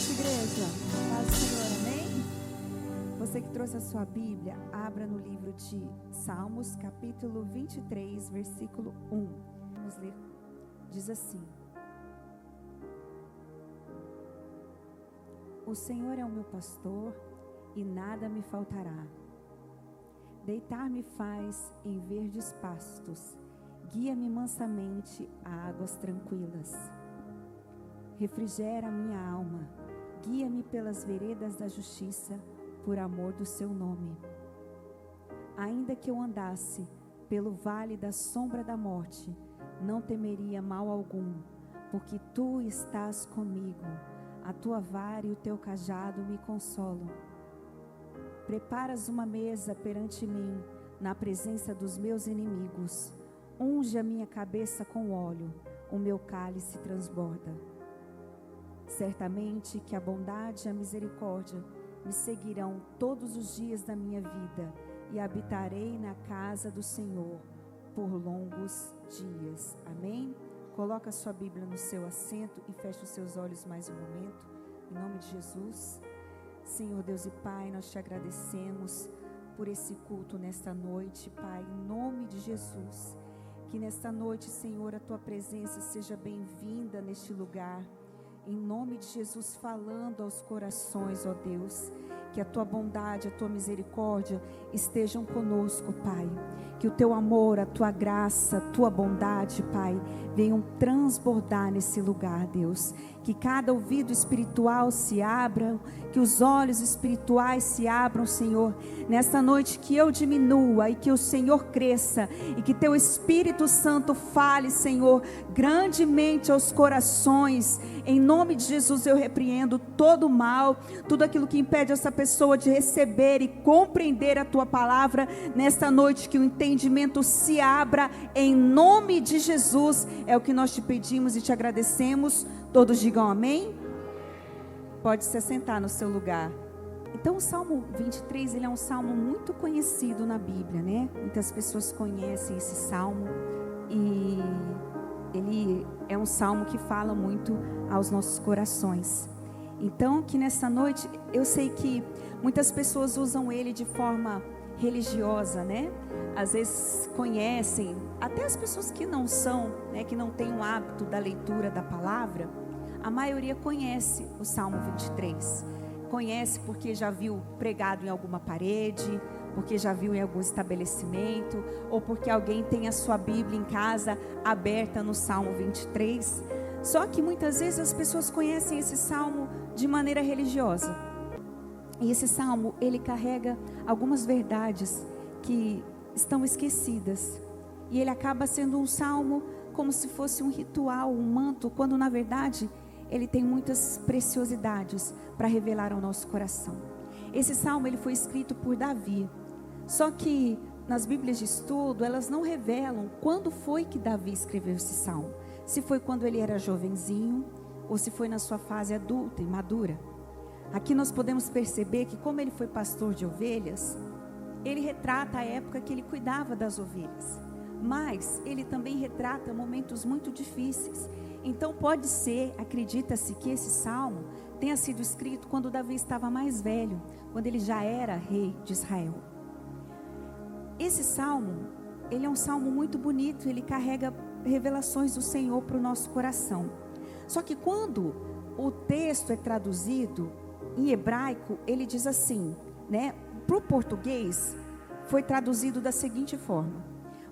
noite, igreja. Paz do Senhor, amém? Você que trouxe a sua Bíblia, abra no livro de Salmos, capítulo 23, versículo 1. Vamos ler. Diz assim: O Senhor é o meu pastor e nada me faltará. Deitar-me faz em verdes pastos, guia-me mansamente a águas tranquilas. Refrigera a minha alma, guia-me pelas veredas da justiça, por amor do seu nome. Ainda que eu andasse pelo vale da sombra da morte, não temeria mal algum, porque tu estás comigo, a tua vara e o teu cajado me consolam. Preparas uma mesa perante mim, na presença dos meus inimigos. Unge a minha cabeça com óleo, o meu cálice transborda. Certamente que a bondade e a misericórdia me seguirão todos os dias da minha vida, e habitarei na casa do Senhor por longos dias. Amém? Coloca a sua Bíblia no seu assento e feche os seus olhos mais um momento, em nome de Jesus. Senhor Deus e Pai, nós te agradecemos por esse culto nesta noite, Pai, em nome de Jesus. Que nesta noite, Senhor, a tua presença seja bem-vinda neste lugar. Em nome de Jesus, falando aos corações, ó Deus, que a tua bondade, a tua misericórdia estejam conosco, Pai. Que o teu amor, a tua graça, a tua bondade, Pai, venham transbordar nesse lugar, Deus. Que cada ouvido espiritual se abra, que os olhos espirituais se abram, Senhor. Nesta noite que eu diminua e que o Senhor cresça, e que teu Espírito Santo fale, Senhor, grandemente aos corações. Em nome de Jesus eu repreendo todo o mal, tudo aquilo que impede essa pessoa de receber e compreender a tua palavra. Nesta noite que o entendimento se abra, em nome de Jesus, é o que nós te pedimos e te agradecemos. Todos digam amém. Pode se assentar no seu lugar. Então o Salmo 23, ele é um salmo muito conhecido na Bíblia, né? Muitas pessoas conhecem esse salmo, e ele é um salmo que fala muito aos nossos corações. Então, que nessa noite, eu sei que muitas pessoas usam ele de forma religiosa, né? Às vezes conhecem, até as pessoas que não são, né, que não têm o hábito da leitura da palavra, a maioria conhece o Salmo 23. Conhece porque já viu pregado em alguma parede, porque já viu em algum estabelecimento, ou porque alguém tem a sua Bíblia em casa aberta no Salmo 23. Só que muitas vezes as pessoas conhecem esse salmo de maneira religiosa. E esse salmo, ele carrega algumas verdades que estão esquecidas. E ele acaba sendo um salmo como se fosse um ritual, um manto, quando na verdade ele tem muitas preciosidades para revelar ao nosso coração. Esse salmo, ele foi escrito por Davi. Só que nas Bíblias de estudo, elas não revelam quando foi que Davi escreveu esse salmo. Se foi quando ele era jovenzinho, ou se foi na sua fase adulta e madura. Aqui nós podemos perceber que, como ele foi pastor de ovelhas, ele retrata a época que ele cuidava das ovelhas. Mas ele também retrata momentos muito difíceis. Então pode ser, acredita-se que esse salmo tenha sido escrito quando Davi estava mais velho, quando ele já era rei de Israel. Esse salmo, ele é um salmo muito bonito, ele carrega revelações do Senhor para o nosso coração. Só que quando o texto é traduzido em hebraico, ele diz assim, né? Para o português, foi traduzido da seguinte forma: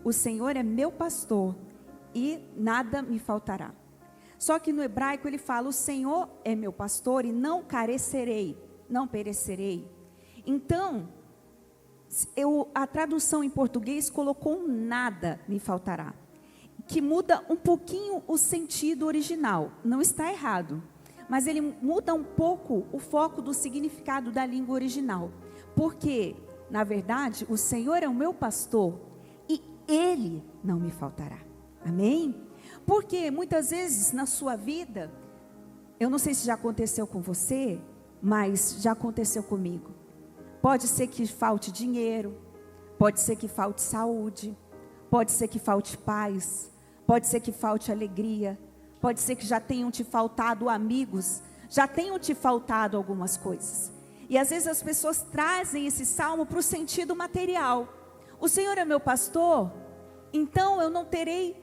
o Senhor é meu pastor e nada me faltará. Só que no hebraico ele fala: o Senhor é meu pastor e não carecerei, não perecerei. Então, a tradução em português colocou nada me faltará, que muda um pouquinho o sentido original. Não está errado, mas ele muda um pouco o foco do significado da língua original. Porque, na verdade, o Senhor é o meu pastor e Ele não me faltará. Amém? Porque muitas vezes na sua vida, eu não sei se já aconteceu com você, mas já aconteceu comigo. Pode ser que falte dinheiro, pode ser que falte saúde, pode ser que falte paz, pode ser que falte alegria, pode ser que já tenham te faltado amigos, já tenham te faltado algumas coisas. E às vezes as pessoas trazem esse salmo para o sentido material. O Senhor é meu pastor, então eu não terei,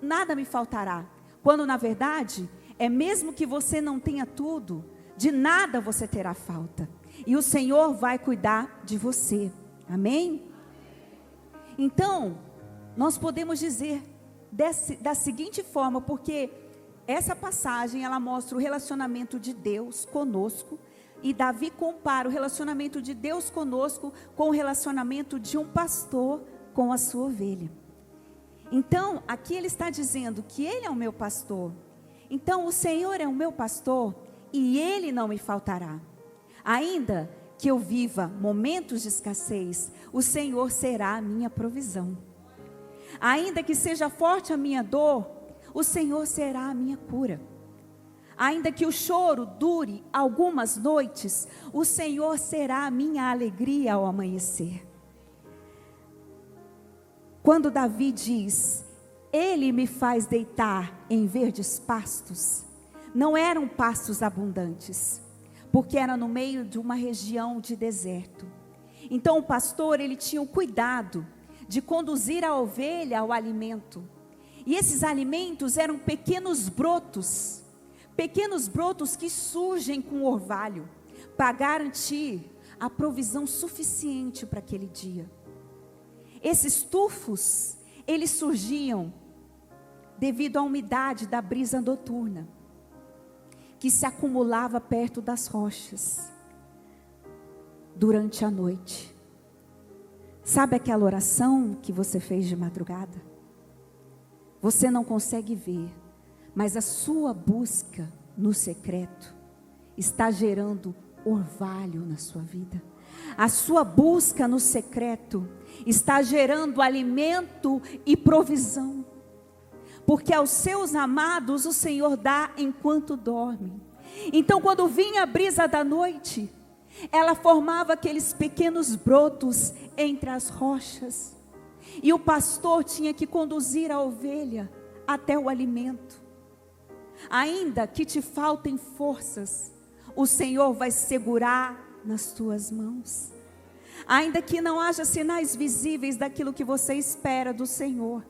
nada me faltará. Quando na verdade, é mesmo que você não tenha tudo, de nada você terá falta. E o Senhor vai cuidar de você. Amém? Então, nós podemos dizer da seguinte forma, porque essa passagem ela mostra o relacionamento de Deus conosco. E Davi compara o relacionamento de Deus conosco com o relacionamento de um pastor com a sua ovelha. Então, aqui ele está dizendo que ele é o meu pastor. Então, o Senhor é o meu pastor e ele não me faltará. Ainda que eu viva momentos de escassez, o Senhor será a minha provisão. Ainda que seja forte a minha dor, o Senhor será a minha cura. Ainda que o choro dure algumas noites, o Senhor será a minha alegria ao amanhecer. Quando Davi diz, ele me faz deitar em verdes pastos, não eram pastos abundantes, porque era no meio de uma região de deserto. Então o pastor, ele tinha o cuidado de conduzir a ovelha ao alimento. E esses alimentos eram pequenos brotos que surgem com o orvalho, para garantir a provisão suficiente para aquele dia. Esses tufos, eles surgiam devido à umidade da brisa noturna, que se acumulava perto das rochas, durante a noite. Sabe aquela oração que você fez de madrugada? Você não consegue ver, mas a sua busca no secreto está gerando orvalho na sua vida. A sua busca no secreto está gerando alimento e provisão. Porque aos seus amados o Senhor dá enquanto dorme. Então quando vinha a brisa da noite, ela formava aqueles pequenos brotos entre as rochas. E o pastor tinha que conduzir a ovelha até o alimento. Ainda que te faltem forças, o Senhor vai segurar nas tuas mãos. Ainda que não haja sinais visíveis daquilo que você espera do Senhor,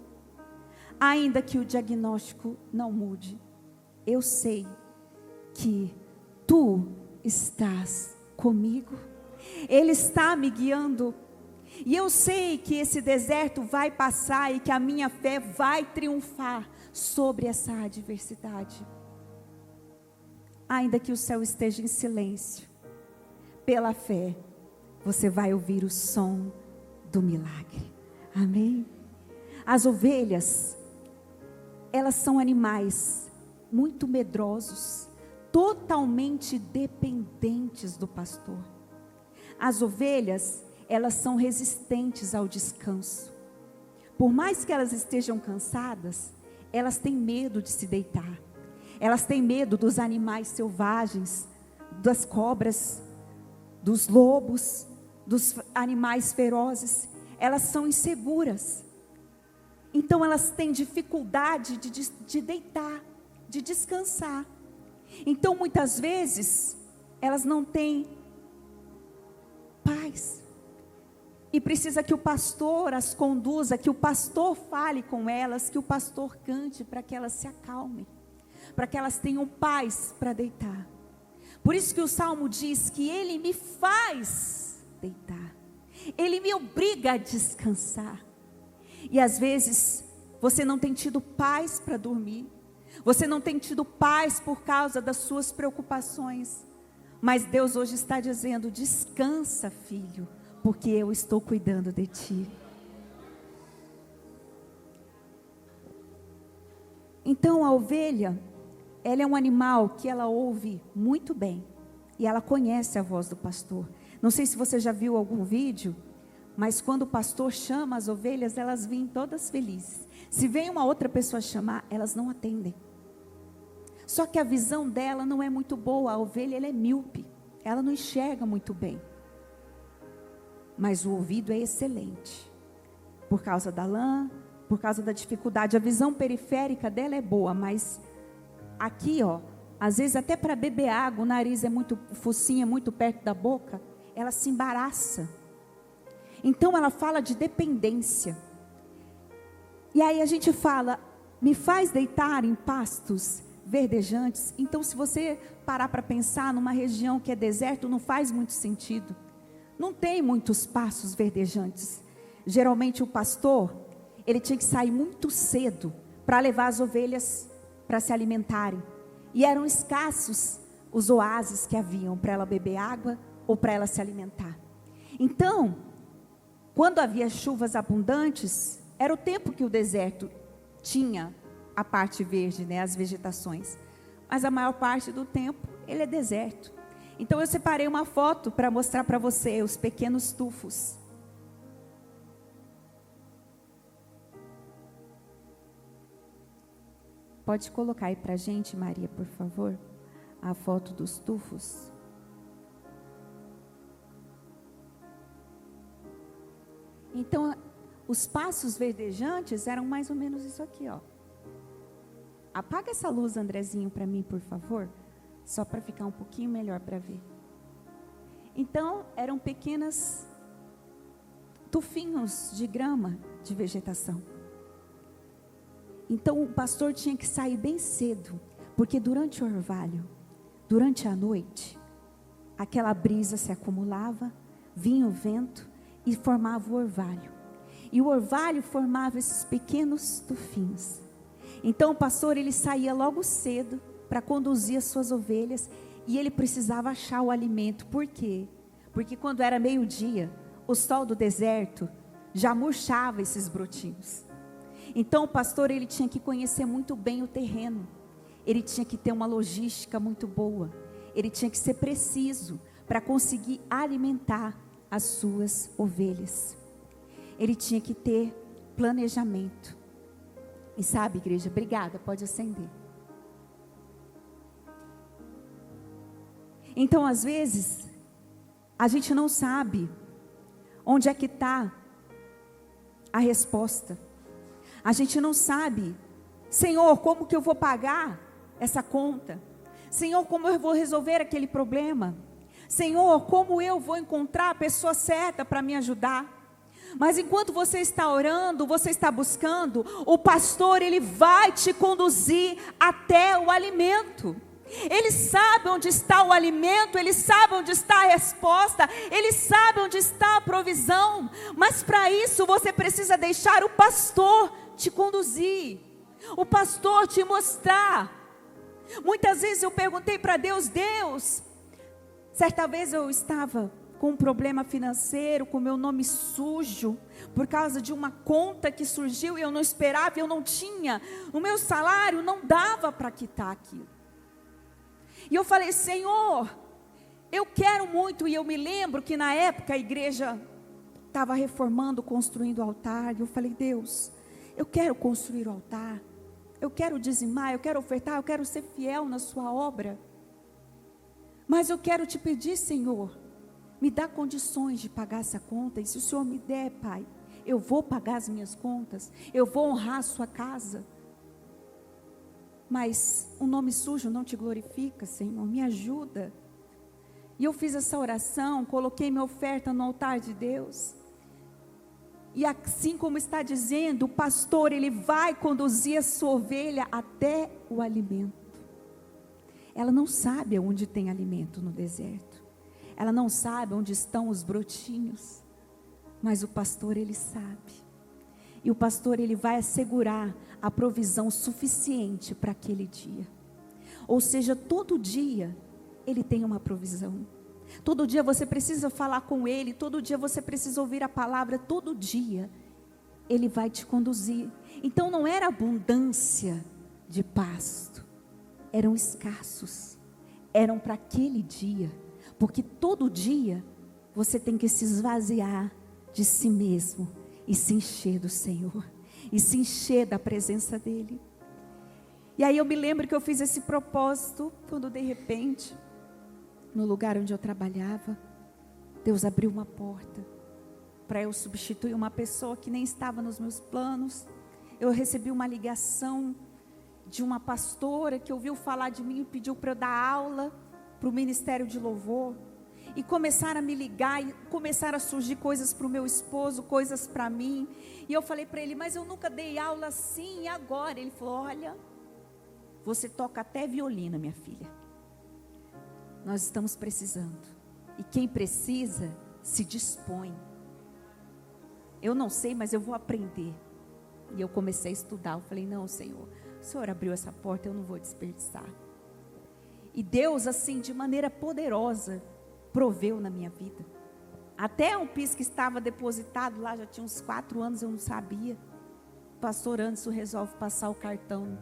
ainda que o diagnóstico não mude, eu sei que tu estás comigo. Ele está me guiando. E eu sei que esse deserto vai passar e que a minha fé vai triunfar sobre essa adversidade. Ainda que o céu esteja em silêncio, pela fé, você vai ouvir o som do milagre. Amém? As ovelhas, elas são animais muito medrosos, totalmente dependentes do pastor. As ovelhas, elas são resistentes ao descanso. Por mais que elas estejam cansadas, elas têm medo de se deitar. Elas têm medo dos animais selvagens, das cobras, dos lobos, dos animais ferozes. Elas são inseguras. Então elas têm dificuldade de deitar, de descansar. Então muitas vezes elas não têm paz. E precisa que o pastor as conduza, que o pastor fale com elas, que o pastor cante para que elas se acalmem, para que elas tenham paz para deitar. Por isso que o Salmo diz que Ele me faz deitar, Ele me obriga a descansar. E às vezes você não tem tido paz para dormir, você não tem tido paz por causa das suas preocupações, mas Deus hoje está dizendo: descansa, filho, porque eu estou cuidando de ti. Então a ovelha, ela é um animal que ela ouve muito bem, e ela conhece a voz do pastor. Não sei se você já viu algum vídeo, mas quando o pastor chama as ovelhas, elas vêm todas felizes. Se vem uma outra pessoa chamar, elas não atendem. Só que a visão dela não é muito boa. A ovelha, ela é míope, ela não enxerga muito bem. Mas o ouvido é excelente, por causa da lã, por causa da dificuldade. A visão periférica dela é boa, mas aqui, às vezes até para beber água, o nariz é muito, o focinho é muito perto da boca, ela se embaraça. Então ela fala de dependência. E aí a gente fala, me faz deitar em pastos verdejantes. Então se você parar para pensar numa região que é deserto, não faz muito sentido. Não tem muitos pastos verdejantes. Geralmente o pastor, ele tinha que sair muito cedo para levar as ovelhas para se alimentarem. E eram escassos os oásis que haviam para ela beber água ou para ela se alimentar. Então, quando havia chuvas abundantes, era o tempo que o deserto tinha a parte verde, né, as vegetações. Mas a maior parte do tempo, ele é deserto. Então eu separei uma foto para mostrar para você os pequenos tufos. Pode colocar aí para a gente, Maria, por favor, a foto dos tufos. Então, os passos verdejantes eram mais ou menos isso aqui, ó. Apaga essa luz, Andrezinho, para mim, por favor, só para ficar um pouquinho melhor para ver. Então, eram pequenas tufinhos de grama de vegetação. Então o pastor tinha que sair bem cedo, porque durante o orvalho, durante a noite, aquela brisa se acumulava, vinha o vento e formava o orvalho. E o orvalho formava esses pequenos tufinhos. Então o pastor, ele saía logo cedo para conduzir as suas ovelhas e ele precisava achar o alimento. Por quê? Porque quando era meio-dia, o sol do deserto já murchava esses brotinhos. Então o pastor, ele tinha que conhecer muito bem o terreno, ele tinha que ter uma logística muito boa, ele tinha que ser preciso para conseguir alimentar as suas ovelhas, ele tinha que ter planejamento. E sabe, igreja, obrigada, pode acender. Então às vezes, a gente não sabe onde é que está a resposta. A gente não sabe, Senhor, como que eu vou pagar essa conta? Senhor, como eu vou resolver aquele problema? Senhor, como eu vou encontrar a pessoa certa para me ajudar? Mas enquanto você está orando, você está buscando, o pastor, ele vai te conduzir até o alimento. Ele sabe onde está o alimento, ele sabe onde está a resposta, ele sabe onde está a provisão. Mas para isso você precisa deixar o pastor te conduzir, o pastor te mostrar. Muitas vezes eu perguntei para Deus, Deus, certa vez eu estava com um problema financeiro, com meu nome sujo, por causa de uma conta que surgiu e eu não esperava, eu não tinha, o meu salário não dava para quitar aquilo. E eu falei, Senhor, eu quero muito, e eu me lembro que na época a igreja estava reformando, construindo o altar, e eu falei, Deus, eu quero construir o altar, eu quero dizimar, eu quero ofertar, eu quero ser fiel na sua obra, mas eu quero te pedir, Senhor, me dá condições de pagar essa conta, e se o Senhor me der, Pai, eu vou pagar as minhas contas, eu vou honrar a sua casa, mas um nome sujo não te glorifica, Senhor, me ajuda. E eu fiz essa oração, coloquei minha oferta no altar de Deus, e assim como está dizendo, o pastor, ele vai conduzir a sua ovelha até o alimento. Ela não sabe onde tem alimento no deserto, ela não sabe onde estão os brotinhos, mas o pastor, ele sabe. E o pastor, ele vai assegurar a provisão suficiente para aquele dia. Ou seja, todo dia ele tem uma provisão. Todo dia você precisa falar com ele, todo dia você precisa ouvir a palavra, todo dia ele vai te conduzir. Então não era abundância de pasto, eram escassos, eram para aquele dia, porque todo dia você tem que se esvaziar de si mesmo e se encher do Senhor, e se encher da presença dEle. E aí eu me lembro que eu fiz esse propósito, quando de repente, no lugar onde eu trabalhava, Deus abriu uma porta, para eu substituir uma pessoa que nem estava nos meus planos. Eu recebi uma ligação, de uma pastora que ouviu falar de mim e pediu para eu dar aula para o Ministério de Louvor. E começaram a me ligar, e começaram a surgir coisas para o meu esposo, coisas para mim. E eu falei para ele, mas eu nunca dei aula assim, e agora? Ele falou, olha, você toca até violino, minha filha. Nós estamos precisando. E quem precisa, se dispõe. Eu não sei, mas eu vou aprender. E eu comecei a estudar. Eu falei, não, Senhor, o Senhor abriu essa porta, eu não vou desperdiçar. E Deus, assim, de maneira poderosa, proveu na minha vida. Até um piso que estava depositado lá, já tinha uns 4 anos, eu não sabia. O pastor Anderson resolve passar o cartão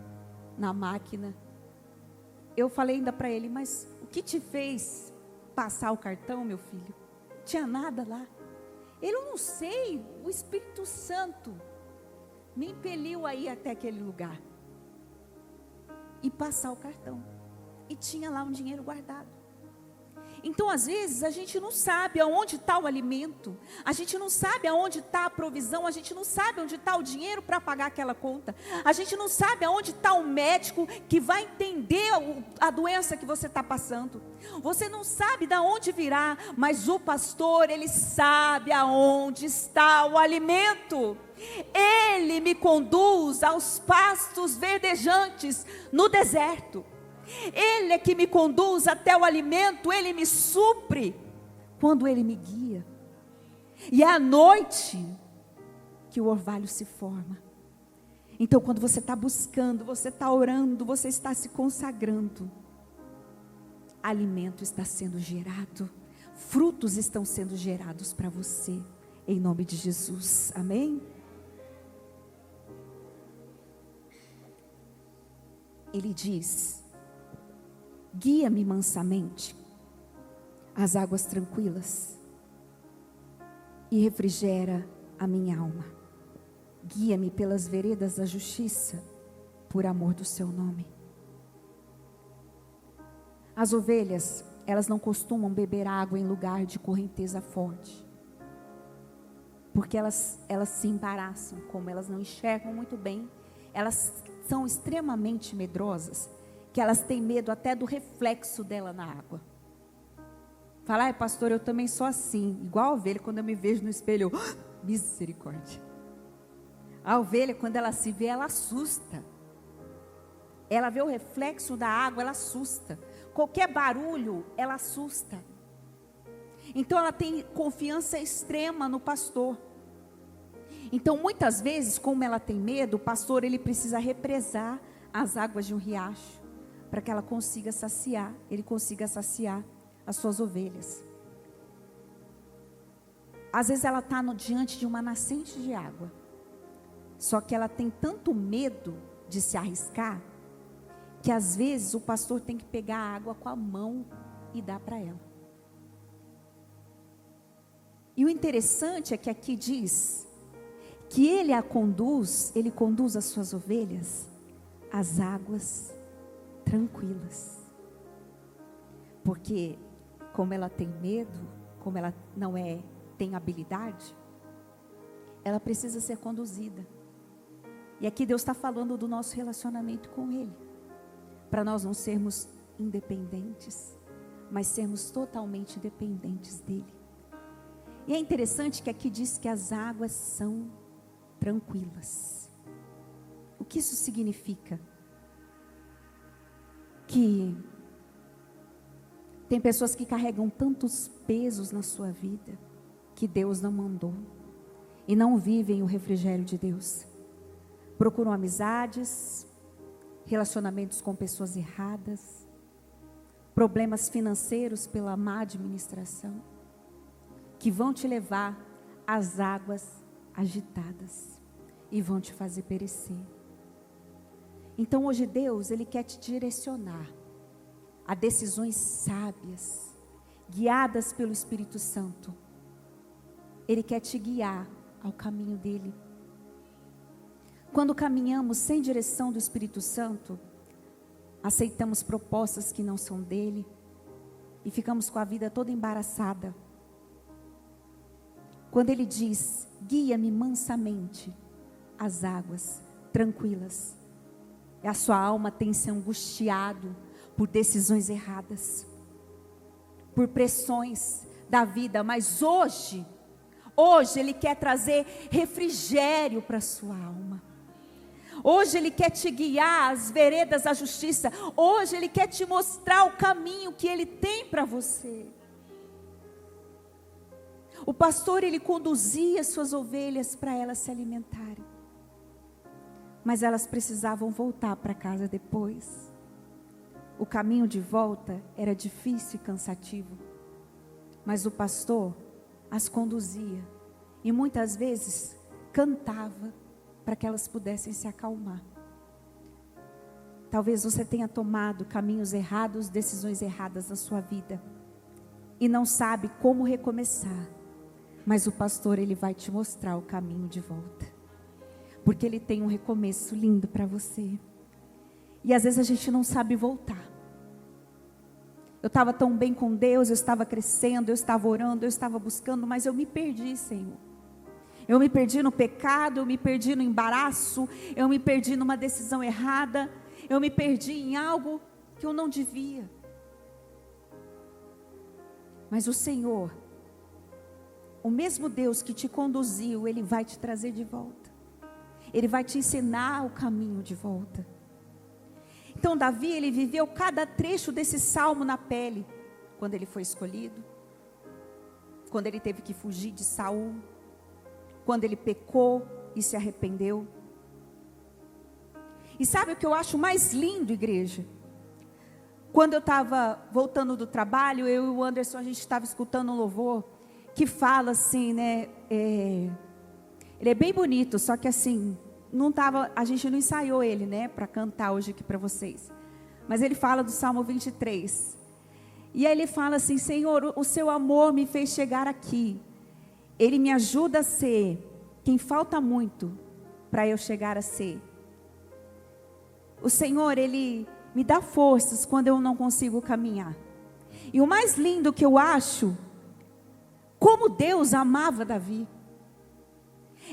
na máquina. Eu falei ainda para ele, mas o que te fez passar o cartão, meu filho? Não tinha nada lá. Ele, eu não sei, o Espírito Santo me impeliu a ir até aquele lugar e passar o cartão. E tinha lá um dinheiro guardado. Então, às vezes, a gente não sabe aonde está o alimento, a gente não sabe aonde está a provisão, a gente não sabe onde está o dinheiro para pagar aquela conta, a gente não sabe aonde está o médico que vai entender a doença que você está passando. Você não sabe de onde virá, mas o pastor, ele sabe aonde está o alimento. Ele me conduz aos pastos verdejantes no deserto. Ele é que me conduz até o alimento, Ele me supre quando Ele me guia. E é à noite que o orvalho se forma. Então, quando você está buscando, você está orando, você está se consagrando, alimento está sendo gerado, frutos estão sendo gerados para você, em nome de Jesus, amém? Ele diz, guia-me mansamente às águas tranquilas e refrigera a minha alma. Guia-me pelas veredas da justiça, por amor do seu nome. As ovelhas, elas não costumam beber água em lugar de correnteza forte, porque elas se embaraçam, como elas não enxergam muito bem, elas são extremamente medrosas, que elas têm medo até do reflexo dela na água. Fala, pastor, eu também sou assim, igual a ovelha, quando eu me vejo no espelho, eu, misericórdia. A ovelha, quando ela se vê, ela assusta. Ela vê o reflexo da água, ela assusta. Qualquer barulho, ela assusta. Então ela tem confiança extrema no pastor. Então muitas vezes, como ela tem medo, o pastor, ele precisa represar as águas de um riacho, para que ela consiga saciar, ele consiga saciar as suas ovelhas. Às vezes ela está diante de uma nascente de água, só que ela tem tanto medo de se arriscar, que às vezes o pastor tem que pegar a água com a mão e dar para ela. E o interessante é que aqui diz, que ele conduz as suas ovelhas às águas tranquilas. Porque como ela tem medo, como ela não tem habilidade, ela precisa ser conduzida. E aqui Deus está falando do nosso relacionamento com Ele, para nós não sermos independentes, mas sermos totalmente dependentes dEle. E é interessante que aqui diz que as águas são tranquilas. O que isso significa? Que tem pessoas que carregam tantos pesos na sua vida, que Deus não mandou, e não vivem o refrigério de Deus. Procuram amizades, relacionamentos com pessoas erradas, problemas financeiros pela má administração, que vão te levar às águas agitadas e vão te fazer perecer. Então hoje Deus, Ele quer te direcionar a decisões sábias, guiadas pelo Espírito Santo. Ele quer te guiar ao caminho dEle. Quando caminhamos sem direção do Espírito Santo, aceitamos propostas que não são dEle e ficamos com a vida toda embaraçada. Quando Ele diz, guia-me mansamente às águas tranquilas, E a sua alma tem se angustiado por decisões erradas, por pressões da vida, mas hoje Ele quer trazer refrigério para a sua alma. Hoje Ele quer te guiar às veredas da justiça. Hoje Ele quer te mostrar o caminho que Ele tem para você. O pastor, ele conduzia suas ovelhas para elas se alimentarem. Mas elas precisavam voltar para casa depois. O caminho de volta era difícil e cansativo. Mas o pastor as conduzia. E muitas vezes cantava para que elas pudessem se acalmar. Talvez você tenha tomado caminhos errados, decisões erradas na sua vida. E não sabe como recomeçar. Mas o pastor, ele vai te mostrar o caminho de volta. Porque ele tem um recomeço lindo para você. E às vezes a gente não sabe voltar. Eu estava tão bem com Deus, eu estava crescendo, eu estava orando, eu estava buscando, mas eu me perdi, Senhor. Eu me perdi no pecado, eu me perdi no embaraço, eu me perdi numa decisão errada, eu me perdi em algo que eu não devia. Mas o Senhor, o mesmo Deus que te conduziu, Ele vai te trazer de volta. Ele vai te ensinar o caminho de volta. Então Davi, ele viveu cada trecho desse salmo na pele. Quando ele foi escolhido. Quando ele teve que fugir de Saul. Quando ele pecou e se arrependeu. E sabe o que eu acho mais lindo, igreja? Quando eu estava voltando do trabalho, eu e o Anderson, a gente estava escutando um louvor que fala assim, né? Ele é bem bonito, só que assim, a gente não ensaiou ele, né? Para cantar hoje aqui para vocês. Mas ele fala do Salmo 23. E aí ele fala assim: Senhor, o seu amor me fez chegar aqui. Ele me ajuda a ser quem falta muito para eu chegar a ser. O Senhor, Ele me dá forças quando eu não consigo caminhar. E o mais lindo que eu acho, como Deus amava Davi.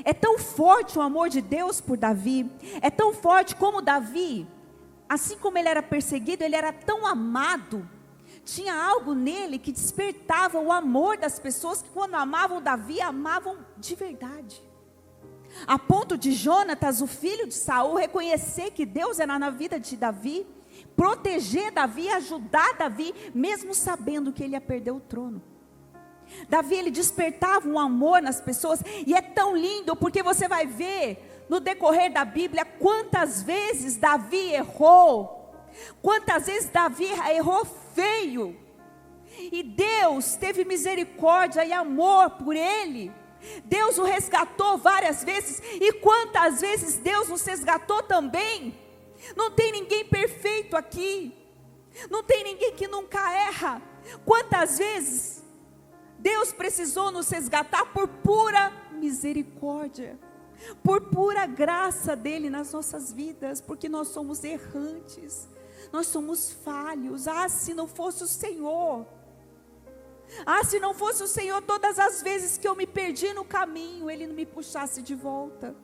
É tão forte o amor de Deus por Davi. É tão forte como Davi, assim como ele era perseguido, ele era tão amado. Tinha algo nele que despertava o amor das pessoas que quando amavam Davi, amavam de verdade. A ponto de Jonatas, o filho de Saul, reconhecer que Deus era na vida de Davi, proteger Davi, ajudar Davi, mesmo sabendo que ele ia perder o trono. Davi, ele despertava um amor nas pessoas, e é tão lindo, porque você vai ver no decorrer da Bíblia, quantas vezes Davi errou, quantas vezes Davi errou feio, e Deus teve misericórdia e amor por ele. Deus o resgatou várias vezes, e quantas vezes Deus nos resgatou também. Não tem ninguém perfeito aqui, não tem ninguém que nunca erra. Quantas vezes Deus precisou nos resgatar por pura misericórdia, por pura graça dele nas nossas vidas, porque nós somos errantes, nós somos falhos. Se não fosse o Senhor, se não fosse o Senhor, todas as vezes que eu me perdi no caminho, Ele não me puxasse de volta.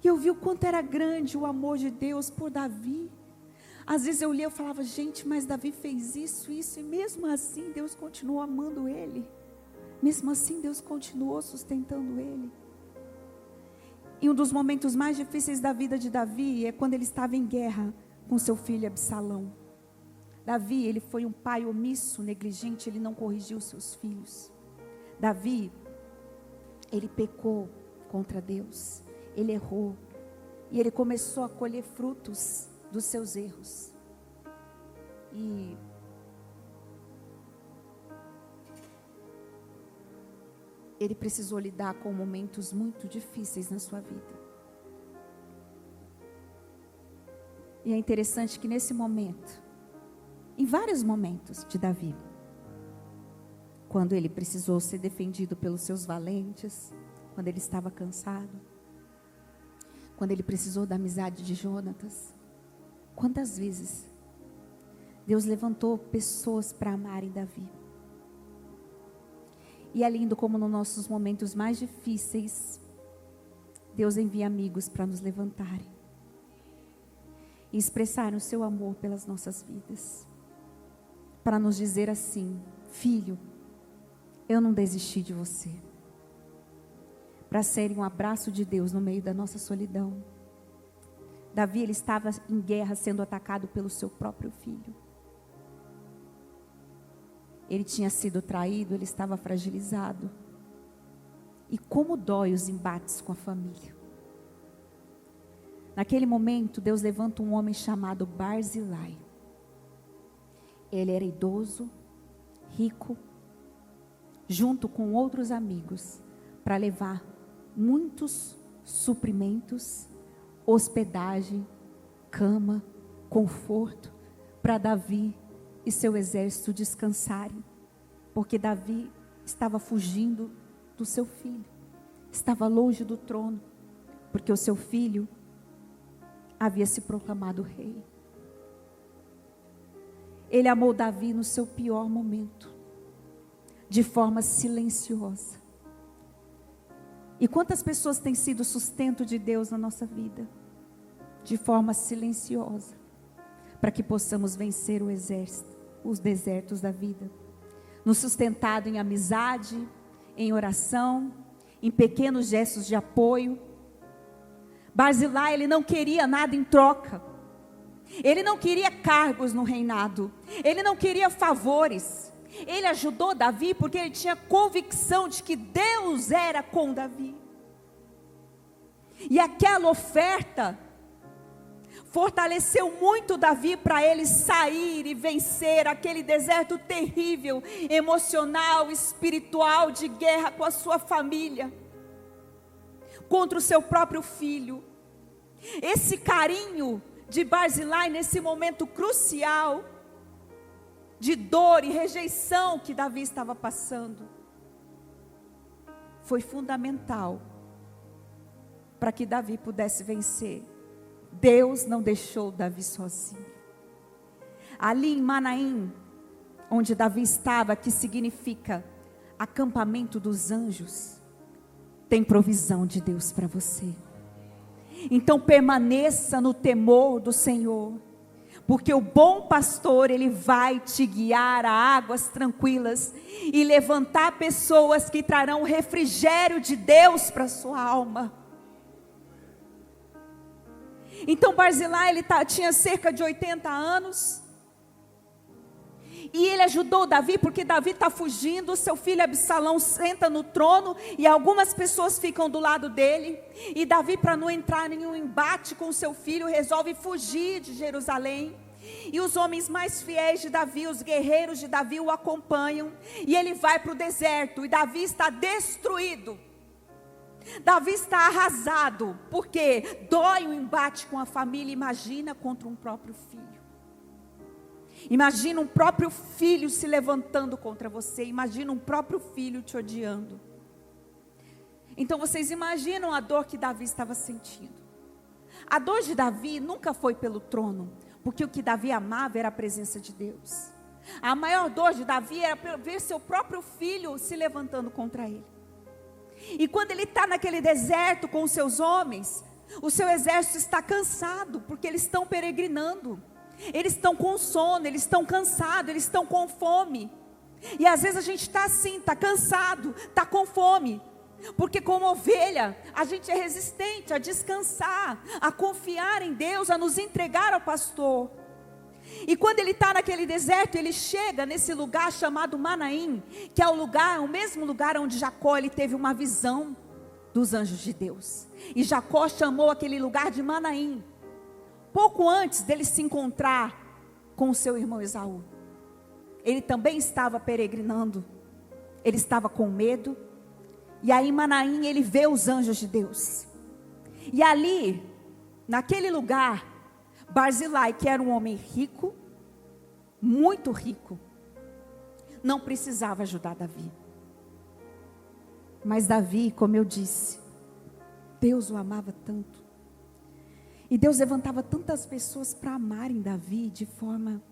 E eu vi o quanto era grande o amor de Deus por Davi. Às vezes eu lia, eu falava, gente, mas Davi fez isso, e mesmo assim Deus continuou amando ele. Mesmo assim Deus continuou sustentando ele. E um dos momentos mais difíceis da vida de Davi é quando ele estava em guerra com seu filho Absalão. Davi, ele foi um pai omisso, negligente, ele não corrigiu seus filhos. Davi, ele pecou contra Deus, ele errou, e ele começou a colher frutos dos seus erros. E ele precisou lidar com momentos muito difíceis na sua vida. E é interessante que nesse momento, em vários momentos de Davi, quando ele precisou ser defendido pelos seus valentes, quando ele estava cansado, quando ele precisou da amizade de Jonatas, quantas vezes Deus levantou pessoas para amarem Davi. E é lindo como nos nossos momentos mais difíceis, Deus envia amigos para nos levantarem. e expressarem o seu amor pelas nossas vidas. Para nos dizer assim: filho, eu não desisti de você. Para serem um abraço de Deus no meio da nossa solidão. Davi, ele estava em guerra, sendo atacado pelo seu próprio filho. Ele tinha sido traído, ele estava fragilizado. E como dói os embates com a família. Naquele momento, Deus levanta um homem chamado Barzilai. Ele era idoso, rico, junto com outros amigos, para levar muitos suprimentos, hospedagem, cama, conforto, para Davi e seu exército descansarem. Porque Davi estava fugindo do seu filho, estava longe do trono, porque o seu filho havia se proclamado rei. Ele amou Davi no seu pior momento, de forma silenciosa. E quantas pessoas têm sido sustento de Deus na nossa vida? De forma silenciosa, para que possamos vencer o exército, os desertos da vida. Nos sustentado em amizade, em oração, em pequenos gestos de apoio. Barzilai, ele não queria nada em troca. Ele não queria cargos no reinado. Ele não queria favores. Ele ajudou Davi porque ele tinha convicção de que Deus era com Davi. E aquela oferta fortaleceu muito Davi para ele sair e vencer aquele deserto terrível, emocional, espiritual, de guerra com a sua família, contra o seu próprio filho. Esse carinho de Barzilai nesse momento crucial, de dor e rejeição que Davi estava passando, foi fundamental para que Davi pudesse vencer. Deus não deixou Davi sozinho. Ali em Manaim, onde Davi estava, que significa acampamento dos anjos, tem provisão de Deus para você. Então permaneça no temor do Senhor, porque o bom pastor, ele vai te guiar a águas tranquilas e levantar pessoas que trarão o refrigério de Deus para a sua alma. Então Barzilai, ele tinha cerca de 80 anos, e ele ajudou Davi, porque Davi está fugindo, seu filho Absalão senta no trono, e algumas pessoas ficam do lado dele, e Davi, para não entrar em um embate com seu filho, resolve fugir de Jerusalém, e os homens mais fiéis de Davi, os guerreiros de Davi o acompanham, e ele vai para o deserto, e Davi está destruído, Davi está arrasado, porque dói o embate com a família. Imagina contra um próprio filho. Imagina um próprio filho se levantando contra você. Imagina um próprio filho te odiando. Então vocês imaginam a dor que Davi estava sentindo. A dor de Davi nunca foi pelo trono, porque o que Davi amava era a presença de Deus. A maior dor de Davi era ver seu próprio filho se levantando contra ele. E quando ele está naquele deserto com os seus homens, o seu exército está cansado, porque eles estão peregrinando, eles estão com sono, eles estão cansados, eles estão com fome. E às vezes a gente está assim, está cansado, está com fome, porque como ovelha, a gente é resistente a descansar, a confiar em Deus, a nos entregar ao pastor. E quando ele está naquele deserto, ele chega nesse lugar chamado Manaim, que é o mesmo lugar onde Jacó, ele teve uma visão dos anjos de Deus. E Jacó chamou aquele lugar de Manaim, pouco antes dele se encontrar com o seu irmão Esaú. Ele também estava peregrinando, ele estava com medo, e aí em Manaim ele vê os anjos de Deus. E ali, naquele lugar, Barzilai, que era um homem rico, muito rico, não precisava ajudar Davi. Mas Davi, como eu disse, Deus o amava tanto. E Deus levantava tantas pessoas para amarem Davi de forma...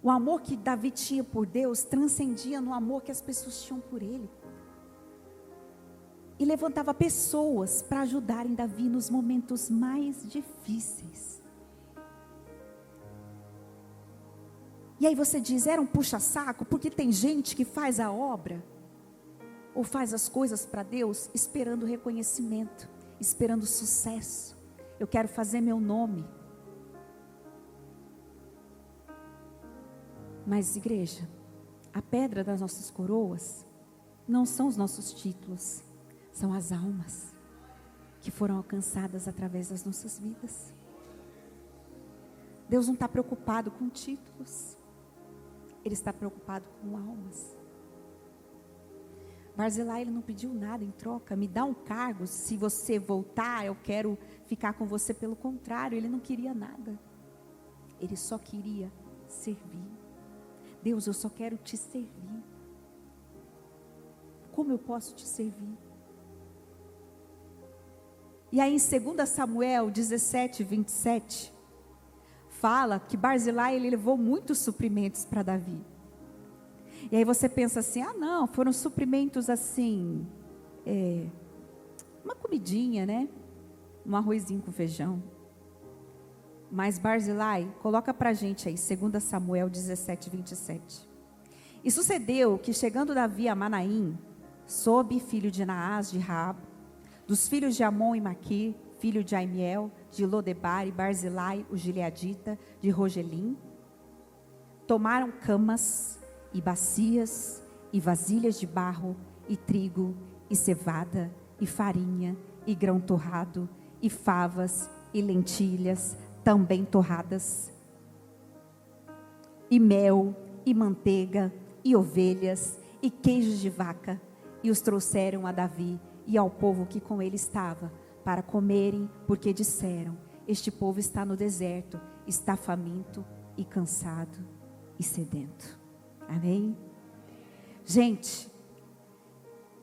O amor que Davi tinha por Deus transcendia no amor que as pessoas tinham por ele. E levantava pessoas para ajudarem Davi nos momentos mais difíceis. E aí você diz, era um puxa-saco, porque tem gente que faz a obra, ou faz as coisas para Deus, esperando reconhecimento, esperando sucesso. Eu quero fazer meu nome. Mas, igreja, a pedra das nossas coroas não são os nossos títulos, são as almas que foram alcançadas através das nossas vidas. Deus não está preocupado com títulos, Ele está preocupado com almas. Barzilai, ele não pediu nada em troca, me dá um cargo, se você voltar eu quero ficar com você. Pelo contrário, ele não queria nada, ele só queria servir. Deus, eu só quero te servir. Como eu posso te servir? E aí em 2 Samuel 17, 27, fala que Barzilai, ele levou muitos suprimentos para Davi. E aí você pensa assim, não, foram suprimentos assim, uma comidinha, né? Um arrozinho com feijão. Mas Barzilai, coloca para a gente aí, 2 Samuel 17, 27. E sucedeu que chegando Davi a Manaim, Sobe, filho de Naás, de Raab, dos filhos de Amon e Maquir, filho de Aimiel, de Lodebar e Barzilai, o gileadita, de Rogelim, tomaram camas e bacias e vasilhas de barro e trigo e cevada e farinha e grão torrado e favas e lentilhas também torradas e mel e manteiga e ovelhas e queijos de vaca, e os trouxeram a Davi e ao povo que com ele estava para comerem, porque disseram: este povo está no deserto, está faminto e cansado e sedento. Amém? Gente,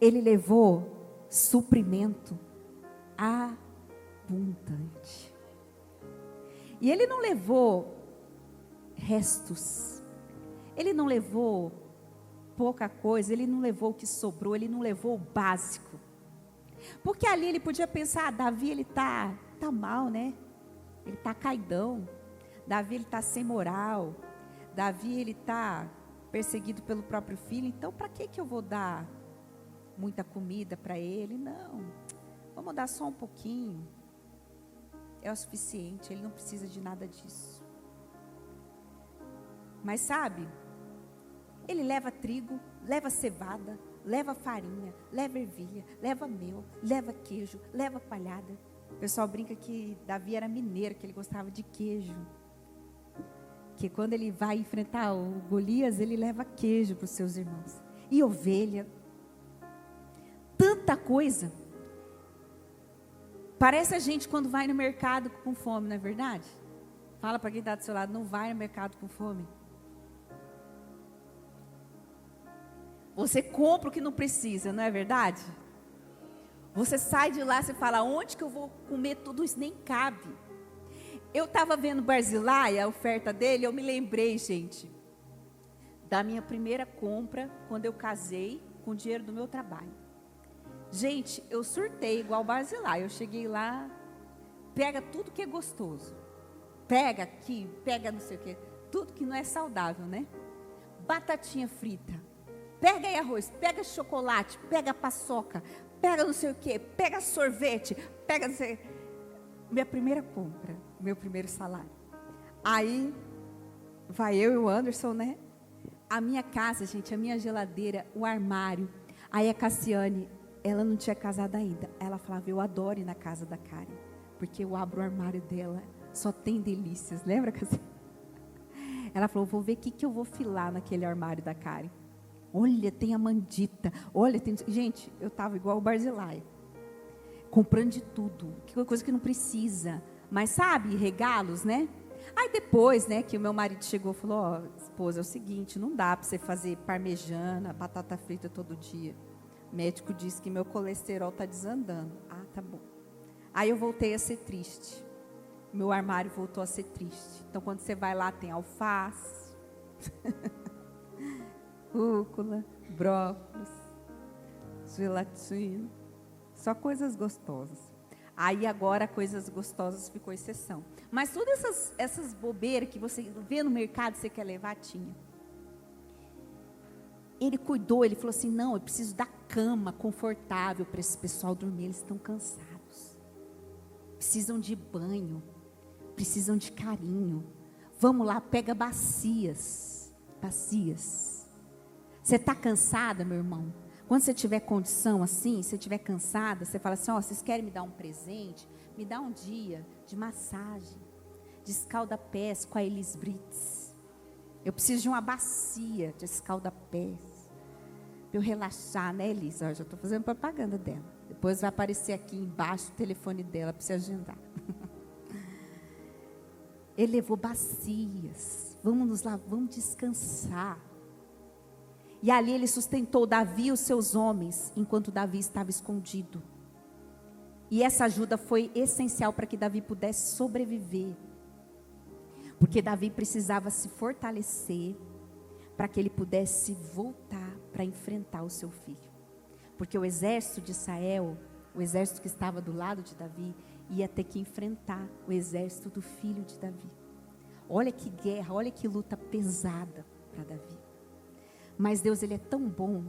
ele levou suprimento abundante. E ele não levou restos. Ele não levou pouca coisa, ele não levou o que sobrou, ele não levou o básico. Porque ali ele podia pensar, Davi ele tá mal, né? Ele tá caidão. Davi ele tá sem moral. Davi ele tá perseguido pelo próprio filho, então para que eu vou dar muita comida para ele? Não, vamos dar só um pouquinho, é o suficiente, ele não precisa de nada disso. Mas sabe, ele leva trigo, leva cevada, leva farinha, leva ervilha, leva mel, leva queijo, leva palhada. O pessoal brinca que Davi era mineiro, que ele gostava de queijo. Que quando ele vai enfrentar o Golias, ele leva queijo para os seus irmãos. E ovelha. Tanta coisa. Parece a gente quando vai no mercado com fome, não é verdade? Fala para quem está do seu lado, não vai no mercado com fome. Você compra o que não precisa, não é verdade? Você sai de lá, você fala, onde que eu vou comer tudo isso? Nem cabe. Eu estava vendo Barzilai, a oferta dele, eu me lembrei, gente, da minha primeira compra, quando eu casei, com o dinheiro do meu trabalho. Gente, eu surtei igual Barzilai, eu cheguei lá, pega tudo que é gostoso, pega aqui, pega não sei o que, tudo que não é saudável, né? Batatinha frita, pega aí arroz, pega chocolate, pega paçoca, pega não sei o que, pega sorvete, pega não sei. Minha primeira compra, meu primeiro salário. Aí, vai eu e o Anderson, né? A minha casa, gente, a minha geladeira, o armário. Aí a Cassiane, ela não tinha casado ainda. Ela falava, eu adoro ir na casa da Karen, porque eu abro o armário dela, só tem delícias. Lembra, Cassiane? Ela falou, vou ver o que eu vou filar naquele armário da Karen. Olha, tem a mandita. Olha, tem... Gente, eu estava igual o Barzilai. Comprando de tudo, coisa que não precisa, mas sabe, regalos, né? Aí depois, né, que o meu marido chegou e falou, ó, esposa, é o seguinte, não dá para você fazer parmejana, batata frita todo dia. O médico disse que meu colesterol está desandando. Ah, tá bom. Aí eu voltei a ser triste. Meu armário voltou a ser triste. Então quando você vai lá tem alface, rúcula, brócolis, gelatina. Só coisas gostosas. Aí agora coisas gostosas ficou exceção. Mas todas essas bobeiras que você vê no mercado, você quer levar, tinha. Ele cuidou, ele falou assim, não, eu preciso da cama confortável para esse pessoal dormir, eles estão cansados. Precisam de banho, precisam de carinho. Vamos lá, pega bacias. Você está cansada, meu irmão? Quando você tiver condição assim, se estiver cansada, você fala assim, vocês querem me dar um presente? Me dá um dia de massagem, de escalda-pés com a Elis Brits. Eu preciso de uma bacia de escalda-pés, para eu relaxar, né, Elis? Já estou fazendo propaganda dela. Depois vai aparecer aqui embaixo o telefone dela para você agendar. Ele levou bacias. Vamos lá, vamos descansar. E ali ele sustentou Davi e os seus homens, enquanto Davi estava escondido. E essa ajuda foi essencial para que Davi pudesse sobreviver. Porque Davi precisava se fortalecer para que ele pudesse voltar para enfrentar o seu filho. Porque o exército de Israel, o exército que estava do lado de Davi, ia ter que enfrentar o exército do filho de Davi. Olha que guerra, olha que luta pesada para Davi. Mas Deus, Ele é tão bom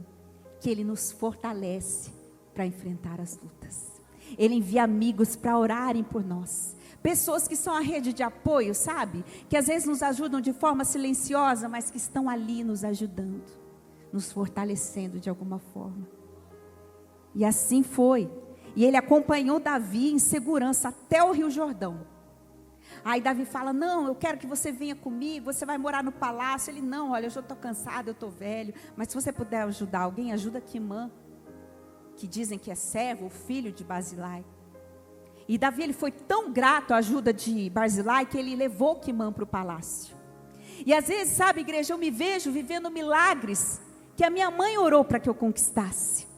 que Ele nos fortalece para enfrentar as lutas. Ele envia amigos para orarem por nós. Pessoas que são a rede de apoio, sabe? Que às vezes nos ajudam de forma silenciosa, mas que estão ali nos ajudando, nos fortalecendo de alguma forma. E assim foi. E ele acompanhou Davi em segurança até o Rio Jordão. Aí Davi fala, não, eu quero que você venha comigo, você vai morar no palácio. Ele, não, olha, eu já estou cansado, eu estou velho, mas se você puder ajudar alguém, ajuda Quimã, que dizem que é servo, o filho de Barzilai. E Davi, ele foi tão grato à ajuda de Barzilai, que ele levou Quimã para o palácio. E às vezes, sabe, igreja, eu me vejo vivendo milagres que a minha mãe orou para que eu conquistasse.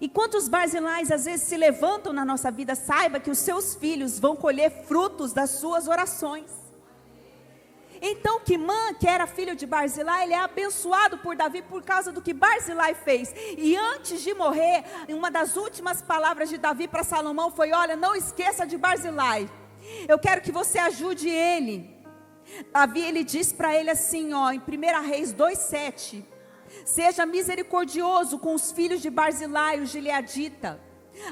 E quantos Barzilais às vezes se levantam na nossa vida, saiba que os seus filhos vão colher frutos das suas orações. Então Quimã, que era filho de Barzilai, ele é abençoado por Davi por causa do que Barzilai fez. E antes de morrer, uma das últimas palavras de Davi para Salomão foi, olha, não esqueça de Barzilai. Eu quero que você ajude ele. Davi, ele diz para ele assim, em 1 Reis 2:7. Seja misericordioso com os filhos de Barzilai, o gileadita.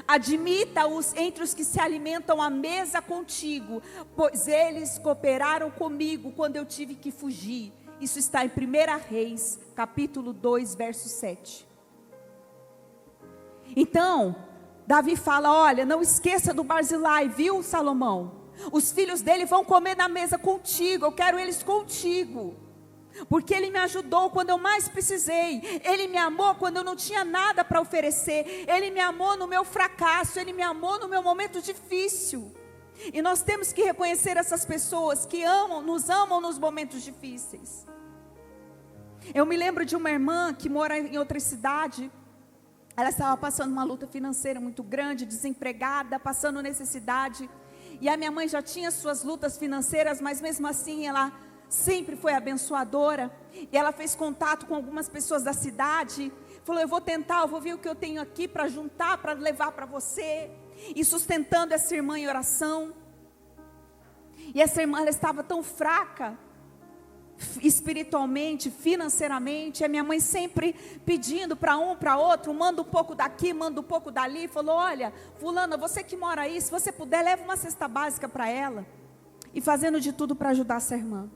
Admita-os entre os que se alimentam à mesa contigo, pois eles cooperaram comigo quando eu tive que fugir. Isso está em 1 Reis, capítulo 2, verso 7. Então, Davi fala, olha, não esqueça do Barzilai, viu, Salomão? Os filhos dele vão comer na mesa contigo, eu quero eles contigo. Porque ele me ajudou quando eu mais precisei. Ele me amou quando eu não tinha nada para oferecer. Ele me amou no meu fracasso. Ele me amou no meu momento difícil. E nós temos que reconhecer essas pessoas que nos amam nos momentos difíceis. Eu me lembro de uma irmã que mora em outra cidade. Ela estava passando uma luta financeira muito grande, desempregada, passando necessidade. E a minha mãe já tinha suas lutas financeiras, mas mesmo assim ela sempre foi abençoadora. E ela fez contato com algumas pessoas da cidade. Falou, eu vou tentar, eu vou ver o que eu tenho aqui para juntar, para levar para você. E sustentando essa irmã em oração. E essa irmã, ela estava tão fraca, espiritualmente, financeiramente. E a minha mãe sempre pedindo para um, para outro, manda um pouco daqui, manda um pouco dali. Falou, olha, fulana, você que mora aí, se você puder, leva uma cesta básica para ela. E fazendo de tudo para ajudar essa irmã.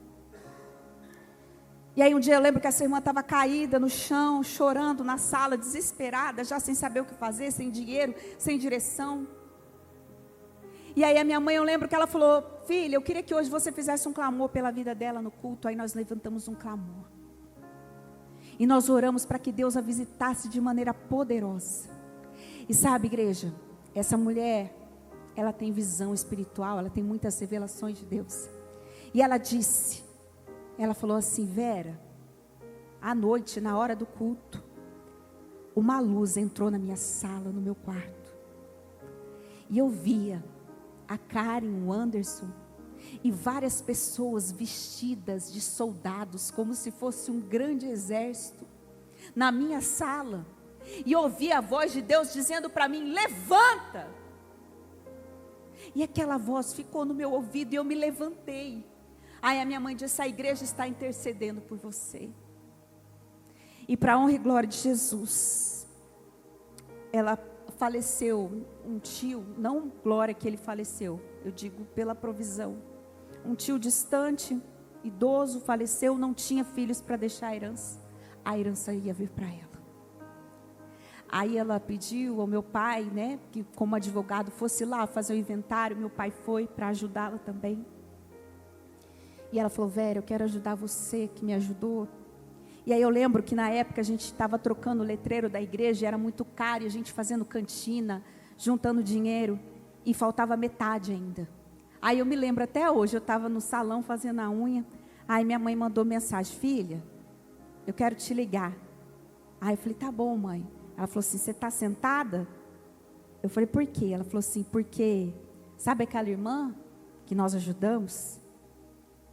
E aí um dia eu lembro que essa irmã estava caída no chão, chorando na sala, desesperada, já sem saber o que fazer, sem dinheiro, sem direção. E aí a minha mãe, eu lembro que ela falou, filha, eu queria que hoje você fizesse um clamor pela vida dela no culto. Aí nós levantamos um clamor. E nós oramos para que Deus a visitasse de maneira poderosa. E sabe, igreja, essa mulher, ela tem visão espiritual, ela tem muitas revelações de Deus. E ela disse, ela falou assim, Vera, à noite, na hora do culto, uma luz entrou na minha sala, no meu quarto. E eu via a Karen, o Anderson, e várias pessoas vestidas de soldados, como se fosse um grande exército, na minha sala. E eu ouvi a voz de Deus dizendo para mim, levanta. E aquela voz ficou no meu ouvido e eu me levantei. Aí a minha mãe disse: a igreja está intercedendo por você. E para a honra e glória de Jesus, ela faleceu, um tio, não glória que ele faleceu, eu digo pela provisão. Um tio distante, idoso, faleceu, não tinha filhos para deixar a herança ia vir para ela. Aí ela pediu ao meu pai, né, que como advogado fosse lá fazer o inventário. Meu pai foi para ajudá-la também. E ela falou: Vera, eu quero ajudar você que me ajudou. E aí eu lembro que na época a gente estava trocando o letreiro da igreja, era muito caro, e a gente fazendo cantina, juntando dinheiro, e faltava metade ainda. Aí eu me lembro até hoje, eu estava no salão fazendo a unha, aí minha mãe mandou mensagem: filha, eu quero te ligar. Aí eu falei: tá bom, mãe. Ela falou assim: você está sentada? Eu falei: por quê? Ela falou assim: porque, sabe aquela irmã que nós ajudamos,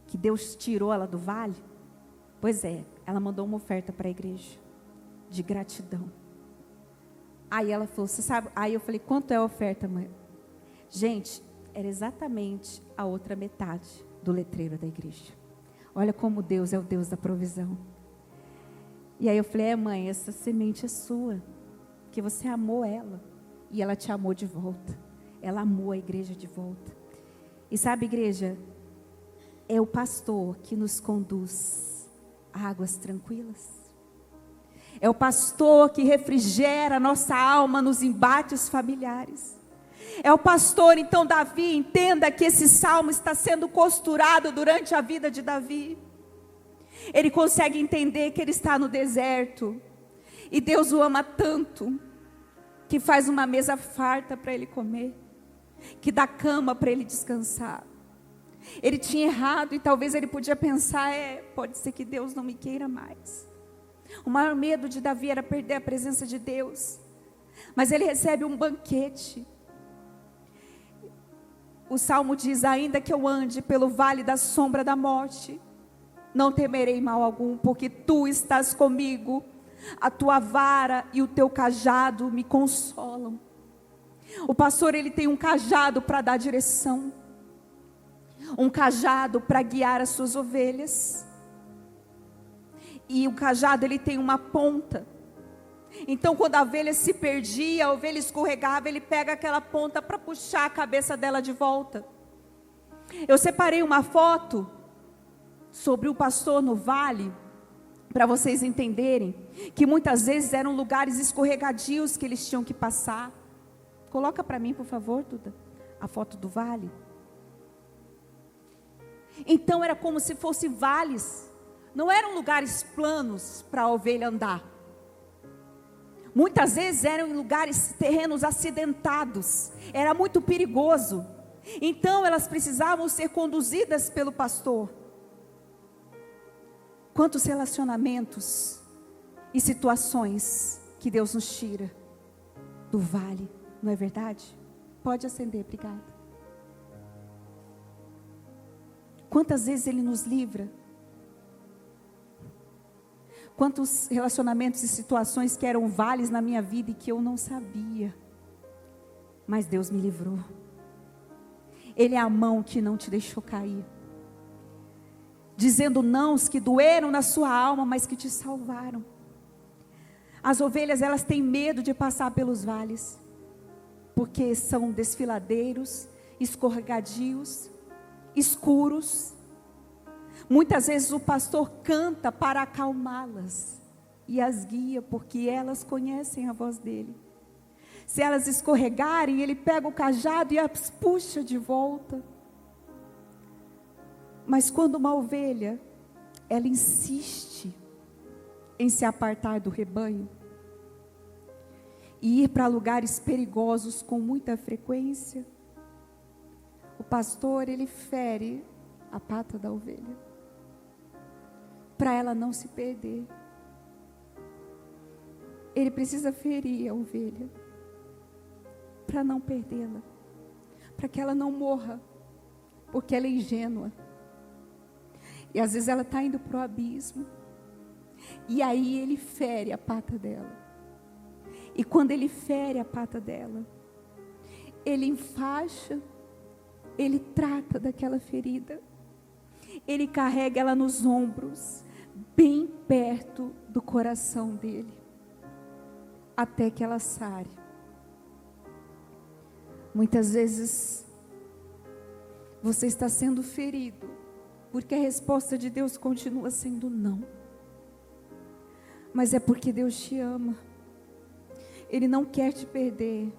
que Deus tirou ela do vale? Pois é, ela mandou uma oferta para a igreja, de gratidão. Aí ela falou: você sabe? Aí eu falei: quanto é a oferta, mãe? Gente, era exatamente a outra metade do letreiro da igreja. Olha como Deus é o Deus da provisão. E aí eu falei: mãe, essa semente é sua, que você amou ela, e ela te amou de volta. Ela amou a igreja de volta. E sabe, igreja, é o pastor que nos conduz a águas tranquilas. É o pastor que refrigera a nossa alma nos embates familiares. É o pastor. Então Davi, entenda que esse salmo está sendo costurado durante a vida de Davi. Ele consegue entender que ele está no deserto, e Deus o ama tanto, que faz uma mesa farta para ele comer, que dá cama para ele descansar. Ele tinha errado, e talvez ele podia pensar: pode ser que Deus não me queira mais. O maior medo de Davi era perder a presença de Deus. Mas ele recebe um banquete. O salmo diz: ainda que eu ande pelo vale da sombra da morte, não temerei mal algum, porque tu estás comigo. A tua vara e o teu cajado me consolam. O pastor, ele tem um cajado para dar direção, um cajado para guiar as suas ovelhas. E o cajado, ele tem uma ponta. Então quando a ovelha se perdia, a ovelha escorregava, ele pega aquela ponta para puxar a cabeça dela de volta. Eu separei uma foto sobre o pastor no vale, para vocês entenderem que muitas vezes eram lugares escorregadios que eles tinham que passar. Coloca para mim, por favor, Duda, a foto do vale. Então era como se fossem vales, não eram lugares planos para a ovelha andar. Muitas vezes eram lugares, terrenos acidentados, era muito perigoso. Então elas precisavam ser conduzidas pelo pastor. Quantos relacionamentos e situações que Deus nos tira do vale, não é verdade? Pode acender, obrigada. Quantas vezes Ele nos livra? Quantos relacionamentos e situações que eram vales na minha vida e que eu não sabia, mas Deus me livrou. Ele é a mão que não te deixou cair, dizendo nãos que doeram na sua alma, mas que te salvaram. As ovelhas, elas têm medo de passar pelos vales, porque são desfiladeiros, escorregadios, escuros. Muitas vezes o pastor canta para acalmá-las e as guia, porque elas conhecem a voz dele. Se elas escorregarem, ele pega o cajado e as puxa de volta. Mas quando uma ovelha, ela insiste em se apartar do rebanho e ir para lugares perigosos com muita frequência, o pastor, ele fere a pata da ovelha, para ela não se perder. Ele precisa ferir a ovelha, para não perdê-la, para que ela não morra, porque ela é ingênua. E às vezes ela está indo para o abismo, e aí ele fere a pata dela. E quando ele fere a pata dela, ele enfaixa Ele trata daquela ferida. Ele carrega ela nos ombros, bem perto do coração dele, até que ela sare. Muitas vezes você está sendo ferido, porque a resposta de Deus continua sendo não. Mas é porque Deus te ama. Ele não quer te perder.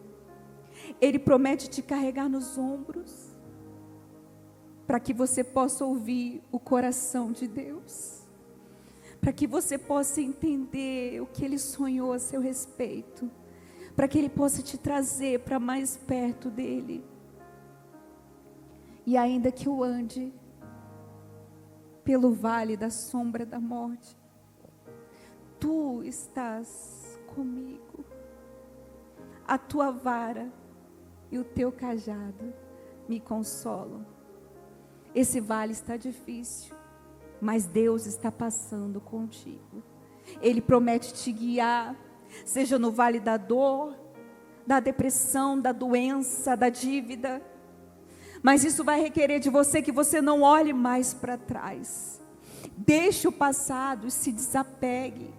Ele promete te carregar nos ombros, para que você possa ouvir o coração de Deus, para que você possa entender o que Ele sonhou a seu respeito, para que Ele possa te trazer para mais perto dEle. E ainda que eu ande pelo vale da sombra da morte, Tu estás comigo. A Tua vara e o Teu cajado me consolam. Esse vale está difícil, mas Deus está passando contigo. Ele promete te guiar, seja no vale da dor, da depressão, da doença, da dívida. Mas isso vai requerer de você que você não olhe mais para trás. Deixe o passado e se desapegue.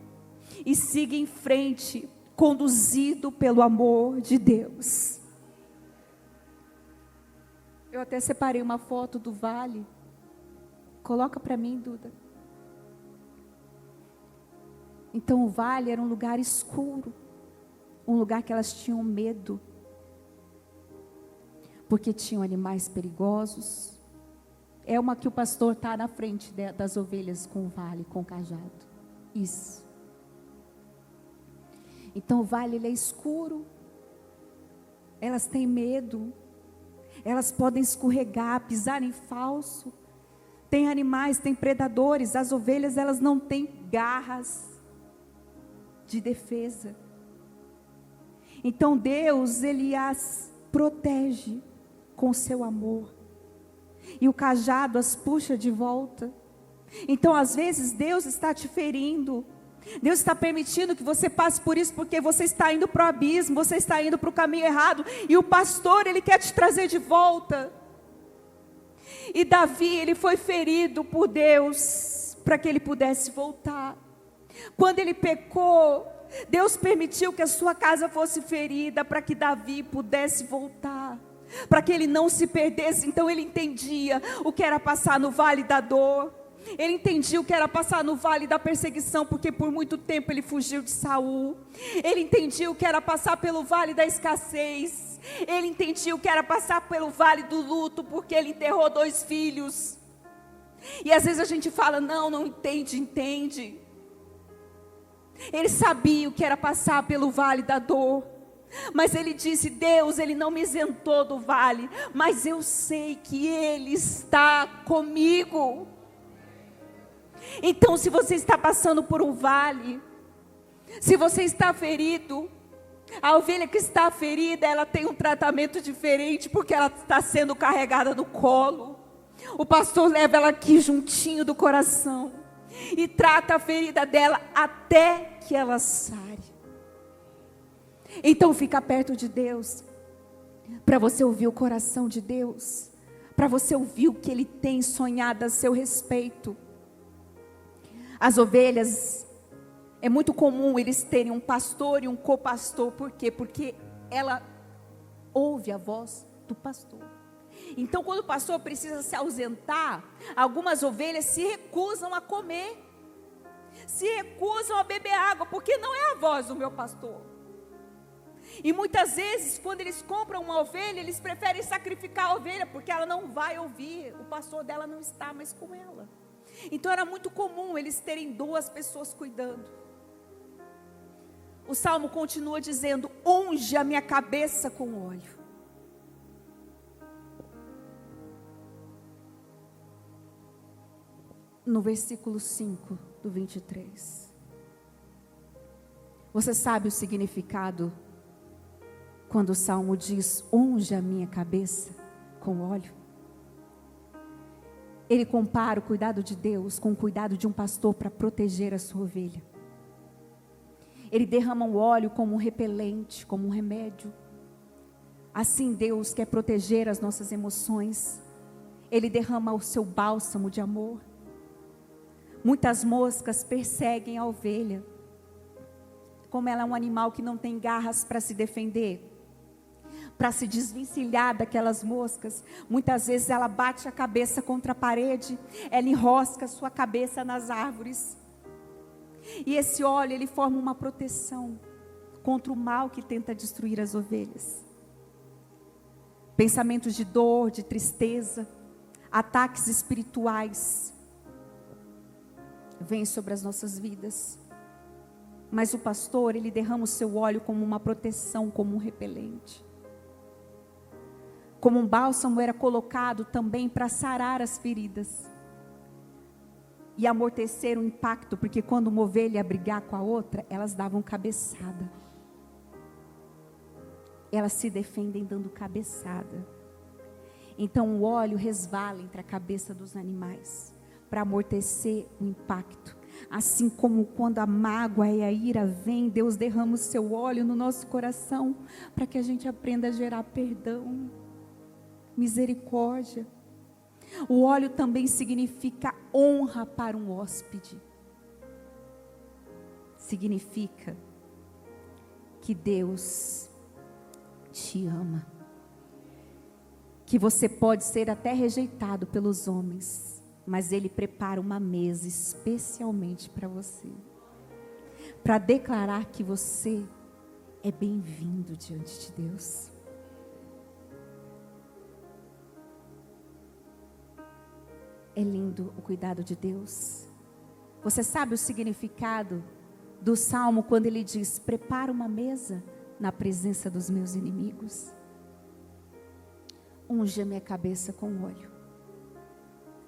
E siga em frente, conduzido pelo amor de Deus. Eu até separei uma foto do vale. Coloca para mim, Duda. Então o vale era um lugar escuro, um lugar que elas tinham medo, porque tinham animais perigosos. É uma que o pastor está na frente das ovelhas com o vale, com o cajado. Isso. Então o vale ele é escuro, elas têm medo, elas podem escorregar, pisar em falso. Tem animais, tem predadores. As ovelhas elas não têm garras de defesa. Então Deus ele as protege com seu amor, e o cajado as puxa de volta. Então às vezes Deus está te ferindo, Deus está permitindo que você passe por isso, porque você está indo para o abismo, você está indo para o caminho errado, e o pastor ele quer te trazer de volta. E Davi ele foi ferido por Deus, para que ele pudesse voltar. Quando ele pecou, Deus permitiu que a sua casa fosse ferida, para que Davi pudesse voltar, para que ele não se perdesse. Então ele entendia o que era passar no vale da dor, ele entendia o que era passar no vale da perseguição, porque por muito tempo ele fugiu de Saul. Ele entendia o que era passar pelo vale da escassez. Ele entendia o que era passar pelo vale do luto, porque ele enterrou 2 filhos. E às vezes a gente fala, não entende, entende. Ele sabia o que era passar pelo vale da dor, mas ele disse, Deus, ele não me isentou do vale, mas eu sei que Ele está comigo. Então se você está passando por um vale, se você está ferido, a ovelha que está ferida, ela tem um tratamento diferente, porque ela está sendo carregada no colo. O pastor leva ela aqui juntinho do coração e trata a ferida dela até que ela sare. Então fica perto de Deus, para você ouvir o coração de Deus, para você ouvir o que Ele tem sonhado a seu respeito. As ovelhas, é muito comum eles terem um pastor e um copastor. Por quê? Porque ela ouve a voz do pastor. Então quando o pastor precisa se ausentar, algumas ovelhas se recusam a comer, se recusam a beber água, porque não é a voz do meu pastor. E muitas vezes quando eles compram uma ovelha, eles preferem sacrificar a ovelha, porque ela não vai ouvir, o pastor dela não está mais com ela. Então era muito comum eles terem 2 pessoas cuidando. O salmo continua dizendo, unge a minha cabeça com óleo. No versículo 5 do 23. Você sabe o significado quando o salmo diz, unge a minha cabeça com óleo? Ele compara o cuidado de Deus com o cuidado de um pastor para proteger a sua ovelha. Ele derrama o óleo como um repelente, como um remédio, Assim Deus quer proteger as nossas emoções. Ele derrama o seu bálsamo de amor. Muitas moscas perseguem a ovelha. Como ela é um animal que não tem garras para se defender, para se desvencilhar daquelas moscas, muitas vezes ela bate a cabeça contra a parede, ela enrosca a sua cabeça nas árvores. E esse óleo, ele forma uma proteção contra o mal que tenta destruir as ovelhas. Pensamentos de dor, de tristeza, ataques espirituais vêm sobre as nossas vidas. Mas o pastor, ele derrama o seu óleo como uma proteção, como um repelente. Como um bálsamo era colocado também para sarar as feridas e amortecer o impacto, porque quando uma ovelha ia brigar com a outra, elas davam cabeçada. Elas se defendem dando cabeçada. Então o óleo resvala entre a cabeça dos animais, para amortecer o impacto. Assim como quando a mágoa e a ira vêm, Deus derrama o seu óleo no nosso coração, para que a gente aprenda a gerar perdão, misericórdia. O óleo também significa honra para um hóspede. Significa que Deus te ama. Que você pode ser até rejeitado pelos homens, mas Ele prepara uma mesa especialmente para você, para declarar que você é bem-vindo diante de Deus. É lindo o cuidado de Deus. Você sabe o significado do Salmo quando ele diz: prepara uma mesa na presença dos meus inimigos. Unge a minha cabeça com óleo.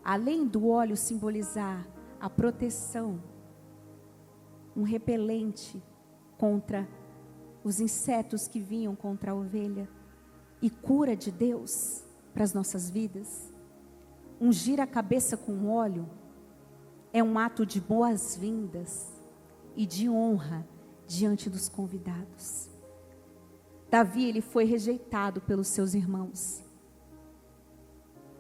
Além do óleo simbolizar a proteção, um repelente contra os insetos que vinham contra a ovelha, e cura de Deus para as nossas vidas, ungir a cabeça com óleo é um ato de boas-vindas e de honra diante dos convidados. Davi, ele foi rejeitado pelos seus irmãos.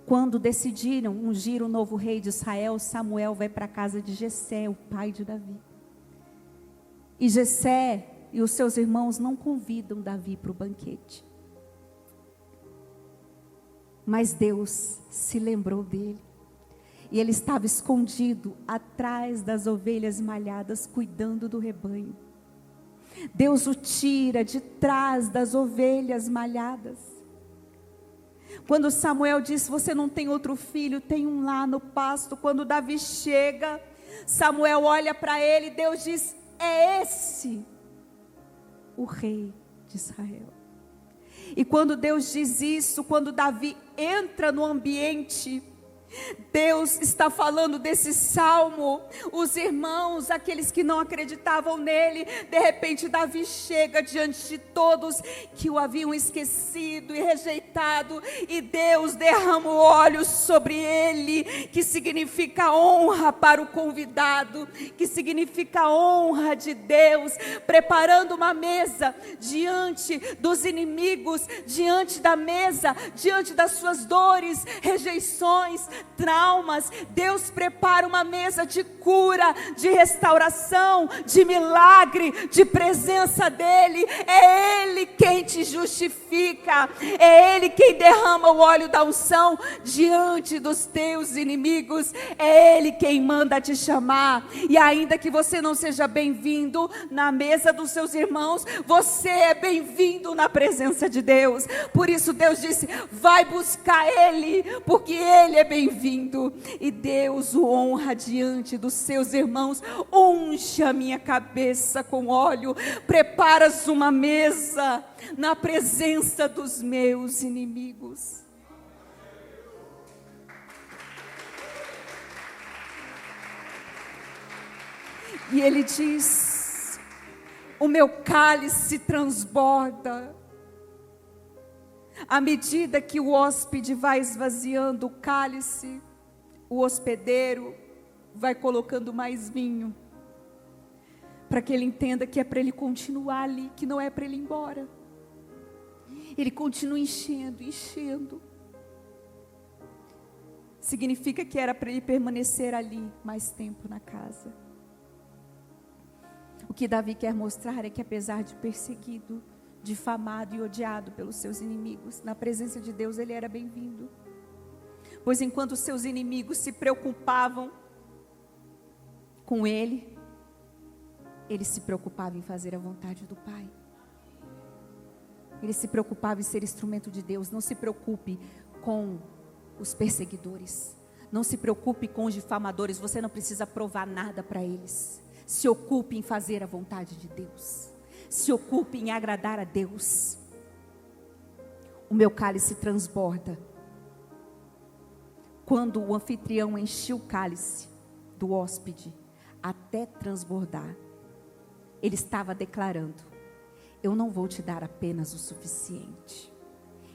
Quando decidiram ungir o novo rei de Israel, Samuel vai para a casa de Jessé, o pai de Davi. E Jessé e os seus irmãos não convidam Davi para o banquete. Mas Deus se lembrou dele. E ele estava escondido atrás das ovelhas malhadas, cuidando do rebanho. Deus o tira de trás das ovelhas malhadas. Quando Samuel disse: você não tem outro filho, tem um lá no pasto. Quando Davi chega, Samuel olha para ele e Deus diz: é esse o rei de Israel. E quando Deus diz isso, quando Davi entra no ambiente, Deus está falando desse salmo. Os irmãos, aqueles que não acreditavam nele, de repente Davi chega diante de todos que o haviam esquecido e rejeitado, e Deus derrama o óleo sobre ele, que significa honra para o convidado, que significa honra de Deus, preparando uma mesa diante dos inimigos, diante da mesa, diante das suas dores, rejeições, traumas. Deus prepara uma mesa de cura, de restauração, de milagre, de presença dEle. É Ele quem te justifica, é Ele quem derrama o óleo da unção diante dos teus inimigos, é Ele quem manda te chamar. E ainda que você não seja bem-vindo na mesa dos seus irmãos, você é bem-vindo na presença de Deus. Por isso Deus disse: vai buscar Ele, porque Ele é bem-vindo. E Deus o honra diante dos seus irmãos. Unge a minha cabeça com óleo, preparas uma mesa na presença dos meus inimigos. E ele diz: o meu cálice transborda. À medida que o hóspede vai esvaziando o cálice, o hospedeiro vai colocando mais vinho, para que ele entenda que é para ele continuar ali, que não é para ele ir embora. Ele continua enchendo, enchendo. Significa que era para ele permanecer ali mais tempo na casa. O que Davi quer mostrar é que apesar de perseguido, difamado e odiado pelos seus inimigos, na presença de Deus ele era bem-vindo. Pois enquanto os seus inimigos se preocupavam com ele, ele se preocupava em fazer a vontade do Pai. Ele se preocupava em ser instrumento de Deus. Não se preocupe com os perseguidores. Não se preocupe com os difamadores. Você não precisa provar nada para eles. Se ocupe em fazer a vontade de Deus. Se ocupe em agradar a Deus. O meu cálice transborda. Quando o anfitrião encheu o cálice do hóspede até transbordar, ele estava declarando: eu não vou te dar apenas o suficiente,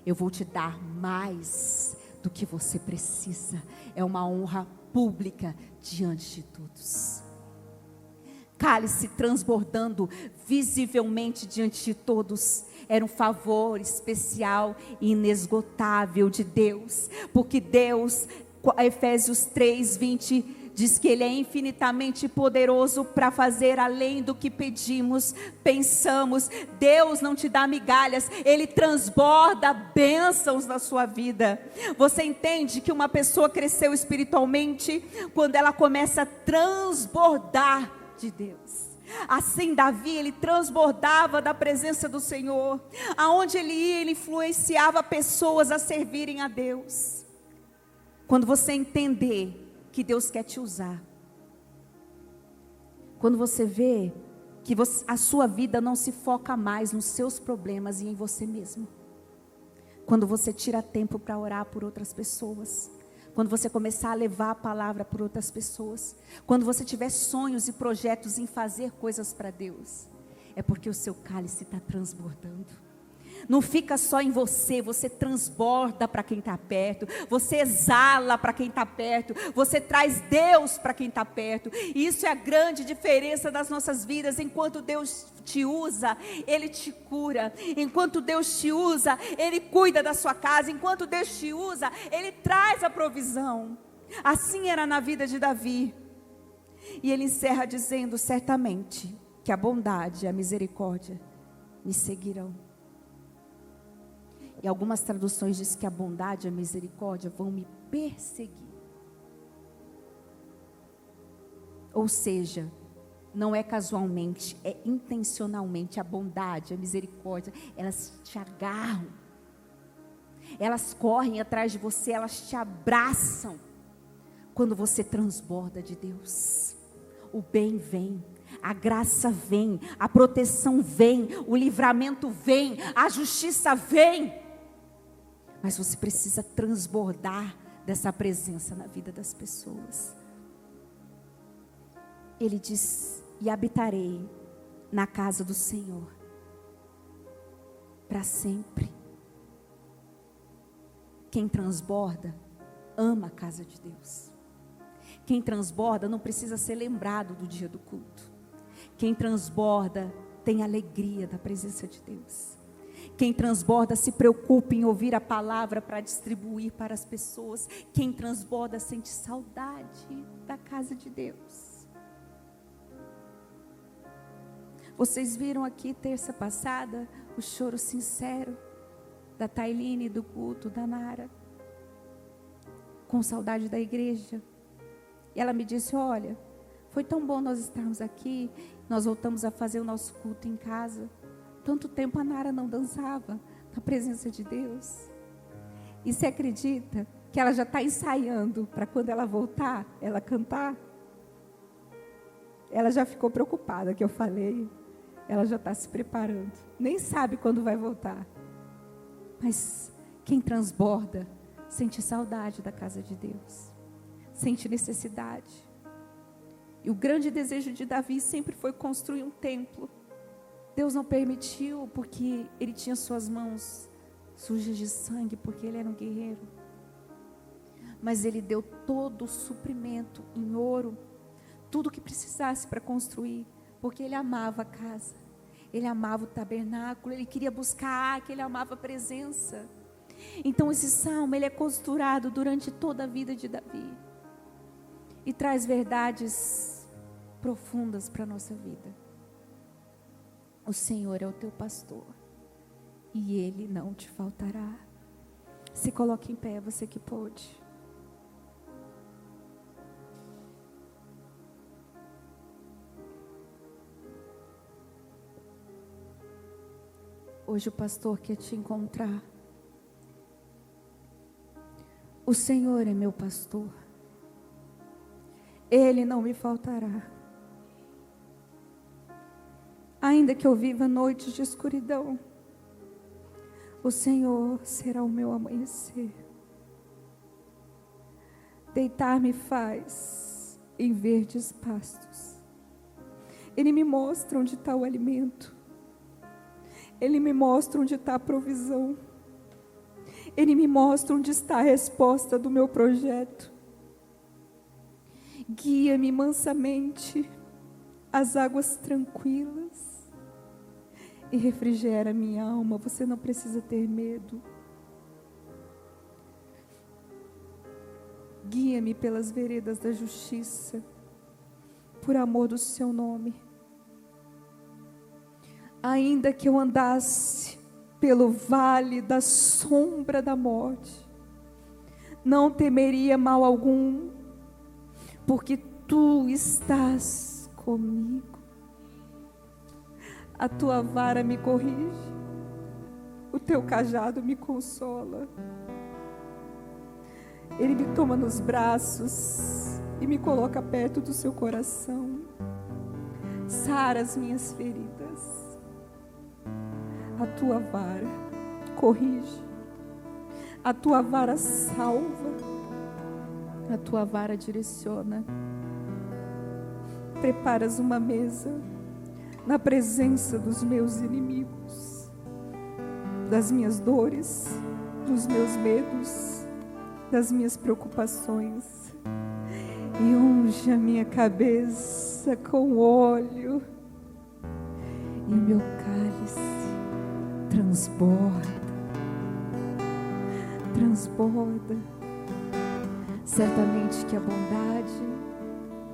eu vou te dar mais do que você precisa. É uma honra pública diante de todos. Cálice transbordando visivelmente diante de todos, era um favor especial e inesgotável de Deus, porque Deus, Efésios 3:20, diz que Ele é infinitamente poderoso para fazer além do que pedimos, pensamos. Deus não te dá migalhas, Ele transborda bênçãos na sua vida. Você entende que uma pessoa cresceu espiritualmente quando ela começa a transbordar de Deus. Assim Davi, ele transbordava da presença do Senhor. Aonde ele ia, ele influenciava pessoas a servirem a Deus. Quando você entender que Deus quer te usar, quando você vê que a sua vida não se foca mais nos seus problemas e em você mesmo, quando você tira tempo para orar por outras pessoas, quando você começar a levar a palavra por outras pessoas, quando você tiver sonhos e projetos em fazer coisas para Deus, é porque o seu cálice está transbordando. Não fica só em você, você transborda para quem está perto, você exala para quem está perto, você traz Deus para quem está perto. E isso é a grande diferença das nossas vidas. Enquanto Deus te usa, Ele te cura. Enquanto Deus te usa, Ele cuida da sua casa. Enquanto Deus te usa, Ele traz a provisão. Assim era na vida de Davi. E ele encerra dizendo: certamente que a bondade e a misericórdia me seguirão. E algumas traduções dizem que a bondade e a misericórdia vão me perseguir. Ou seja, não é casualmente, é intencionalmente. A bondade, a misericórdia, elas te agarram. Elas correm atrás de você, elas te abraçam. Quando você transborda de Deus, o bem vem. A graça vem, a proteção vem, o livramento vem, a justiça vem. Mas você precisa transbordar dessa presença na vida das pessoas. Ele diz: e habitarei na casa do Senhor para sempre. Quem transborda, ama a casa de Deus. Quem transborda não precisa ser lembrado do dia do culto. Quem transborda tem alegria da presença de Deus. Quem transborda se preocupa em ouvir a palavra para distribuir para as pessoas. Quem transborda sente saudade da casa de Deus. Vocês viram aqui terça passada o choro sincero da Tailine, do culto, da Nara, com saudade da igreja. E ela me disse: olha, foi tão bom nós estarmos aqui, nós voltamos a fazer o nosso culto em casa. Tanto tempo a Nara não dançava na presença de Deus. E você acredita que ela já está ensaiando para quando ela voltar, ela cantar? Ela já ficou preocupada que eu falei. Ela já está se preparando. Nem sabe quando vai voltar. Mas quem transborda sente saudade da casa de Deus. Sente necessidade. E o grande desejo de Davi sempre foi construir um templo. Deus não permitiu, porque ele tinha suas mãos sujas de sangue, porque ele era um guerreiro. Mas ele deu todo o suprimento em ouro, tudo que precisasse para construir, porque ele amava a casa. ele amava o tabernáculo, ele queria buscar a arca, ele amava a presença. Então esse salmo, ele é costurado durante toda a vida de Davi. E traz verdades profundas para a nossa vida. O Senhor é o teu pastor, e Ele não te faltará. Se coloque em pé, você que pôde. Hoje o pastor quer te encontrar. O Senhor é meu pastor, Ele não me faltará. Ainda que eu viva noites de escuridão, o Senhor será o meu amanhecer. Deitar-me faz em verdes pastos. Ele me mostra onde está o alimento. Ele me mostra onde está a provisão. Ele me mostra onde está a resposta do meu projeto. Guia-me mansamente às águas tranquilas e refrigera minha alma. Você não precisa ter medo. Guia-me pelas veredas da justiça, por amor do seu nome. Ainda que eu andasse pelo vale da sombra da morte, não temeria mal algum, porque tu estás comigo. A tua vara me corrige, o teu cajado me consola. Ele me toma nos braços e me coloca perto do seu coração. Sara as minhas feridas. A tua vara corrige, a tua vara salva, a tua vara direciona. Preparas uma mesa na presença dos meus inimigos, das minhas dores, dos meus medos, das minhas preocupações, e unge a minha cabeça com óleo, e o meu cálice transborda. Certamente que a bondade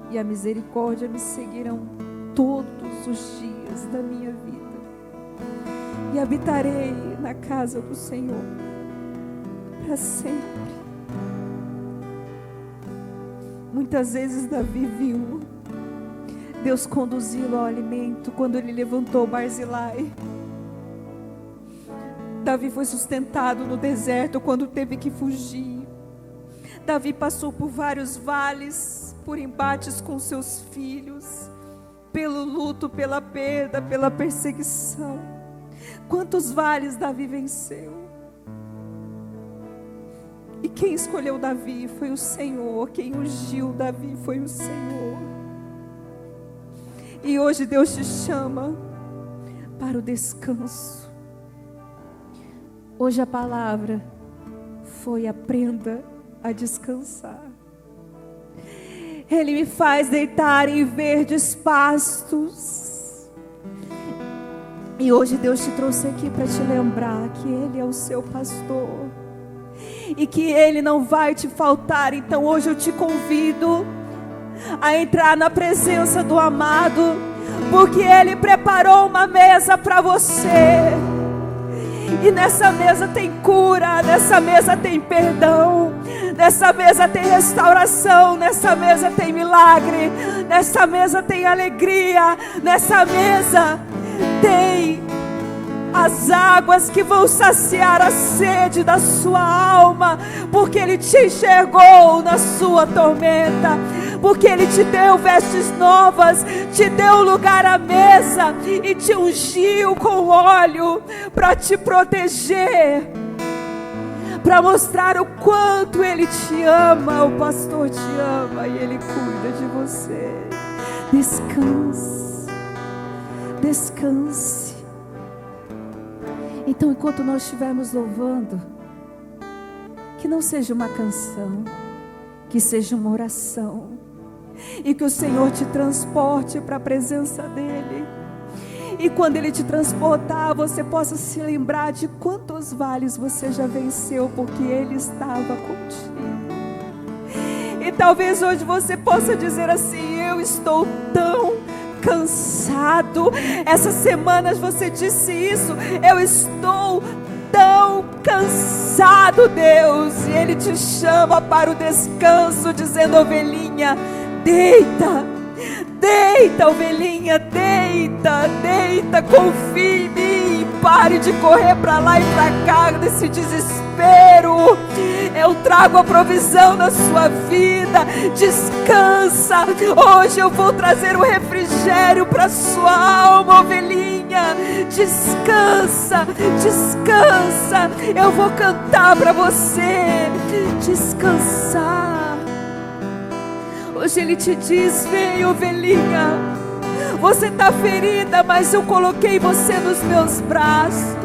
e a misericórdia me seguirão todos os dias da minha vida, e habitarei na casa do Senhor para sempre. Muitas vezes Davi viu Deus conduzi-lo ao alimento quando ele levantou Barzilai. Davi foi sustentado no deserto quando teve que fugir. Davi passou por vários vales, por embates com seus filhos, pelo luto, pela perda, pela perseguição. Quantos vales Davi venceu? E quem escolheu Davi foi o Senhor. Quem ungiu Davi foi o Senhor. E hoje Deus te chama para o descanso. Hoje a palavra foi: aprenda a descansar. Ele me faz deitar em verdes pastos. E hoje Deus te trouxe aqui para te lembrar que Ele é o seu pastor e que Ele não vai te faltar. Então hoje eu te convido a entrar na presença do amado, porque Ele preparou uma mesa para você. E nessa mesa tem cura, nessa mesa tem perdão, nessa mesa tem restauração, nessa mesa tem milagre, nessa mesa tem alegria, nessa mesa tem as águas que vão saciar a sede da sua alma, porque Ele te enxergou na sua tormenta, porque Ele te deu vestes novas, te deu lugar à mesa e te ungiu com óleo para te proteger, para mostrar o quanto Ele te ama. O pastor te ama e Ele cuida de você. Descanse, descanse. Então, enquanto nós estivermos louvando, que não seja uma canção, que seja uma oração, e que o Senhor te transporte para a presença dEle, E quando Ele te transportar, você possa se lembrar de quantos vales você já venceu, porque Ele estava contigo. E talvez hoje você possa dizer assim: eu estou tão cansado. Essas semanas você disse isso: eu estou tão cansado, Deus. E Ele te chama para o descanso, dizendo: ovelhinha, deita, deita, ovelhinha, deita, deita, confie em mim, pare de correr para lá e para cá nesse desespero. Eu trago a provisão na sua vida. Descansa. Hoje eu vou trazer um refrigério para sua alma, ovelhinha. Descansa, descansa. Eu vou cantar para você descansar. Hoje Ele te diz: vem, ovelhinha, você está ferida, mas eu coloquei você nos meus braços.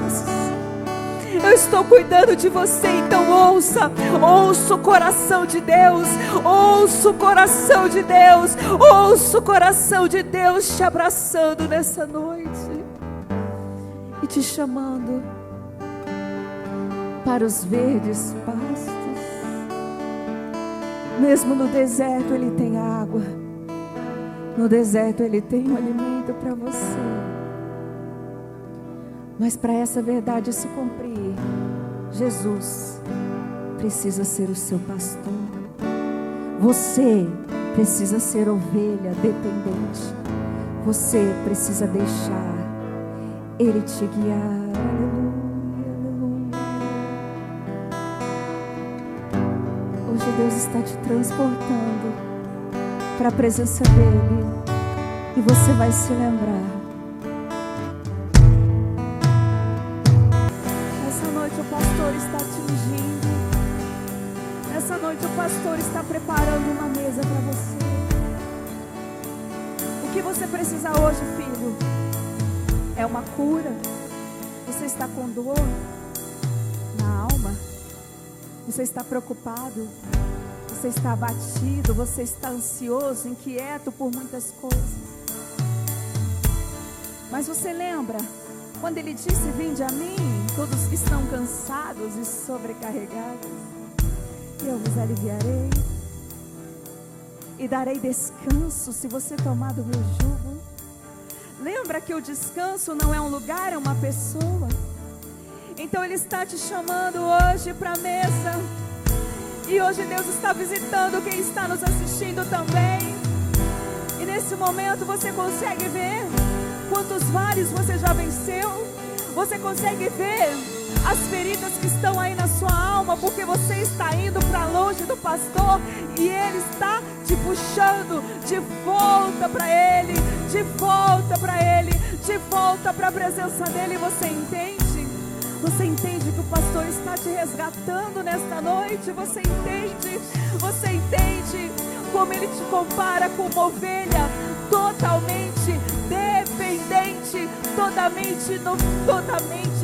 Eu estou cuidando de você. Então ouça, ouça o coração de Deus, ouça o coração de Deus, ouça o coração de Deus te abraçando nessa noite e te chamando para os verdes pastos. Mesmo no deserto Ele tem água, no deserto Ele tem um alimento para você. Mas para essa verdade se cumprir, Jesus precisa ser o seu pastor. Você precisa ser ovelha dependente. Você precisa deixar Ele te guiar. Aleluia, aleluia. Hoje Deus está te transportando para a presença dEle. E você vai se lembrar. Está te ungindo. Nessa noite o pastor está preparando uma mesa para você. O que você precisa hoje, filho, é uma cura. Você está com dor na alma. Você está preocupado. Você está abatido. Você está ansioso, inquieto por muitas coisas. Mas você lembra quando Ele disse: vinde a mim, todos que estão cansados e sobrecarregados, e eu vos aliviarei e darei descanso se você tomar do meu jugo. Lembra que o descanso não é um lugar, é uma pessoa. Então Ele está te chamando hoje para a mesa. E hoje Deus está visitando quem está nos assistindo também. E nesse momento você consegue ver quantos vales você já venceu. Você consegue ver as feridas que estão aí na sua alma, porque você está indo para longe do pastor e Ele está te puxando de volta para Ele, de volta para Ele, de volta para a presença dEle. Você entende? Você entende que o pastor está te resgatando nesta noite? Você entende? Você entende como Ele te compara com uma ovelha totalmente dependente, totalmente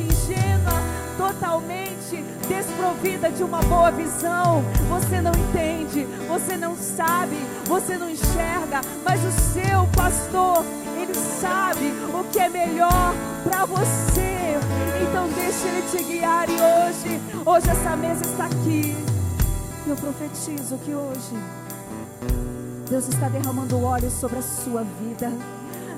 ingênua, totalmente desprovida de uma boa visão? Você não entende, você não sabe, você não enxerga, mas o seu pastor, Ele sabe o que é melhor para você. Então deixa Ele te guiar. E hoje essa mesa está aqui. Eu profetizo que hoje Deus está derramando óleo sobre a sua vida.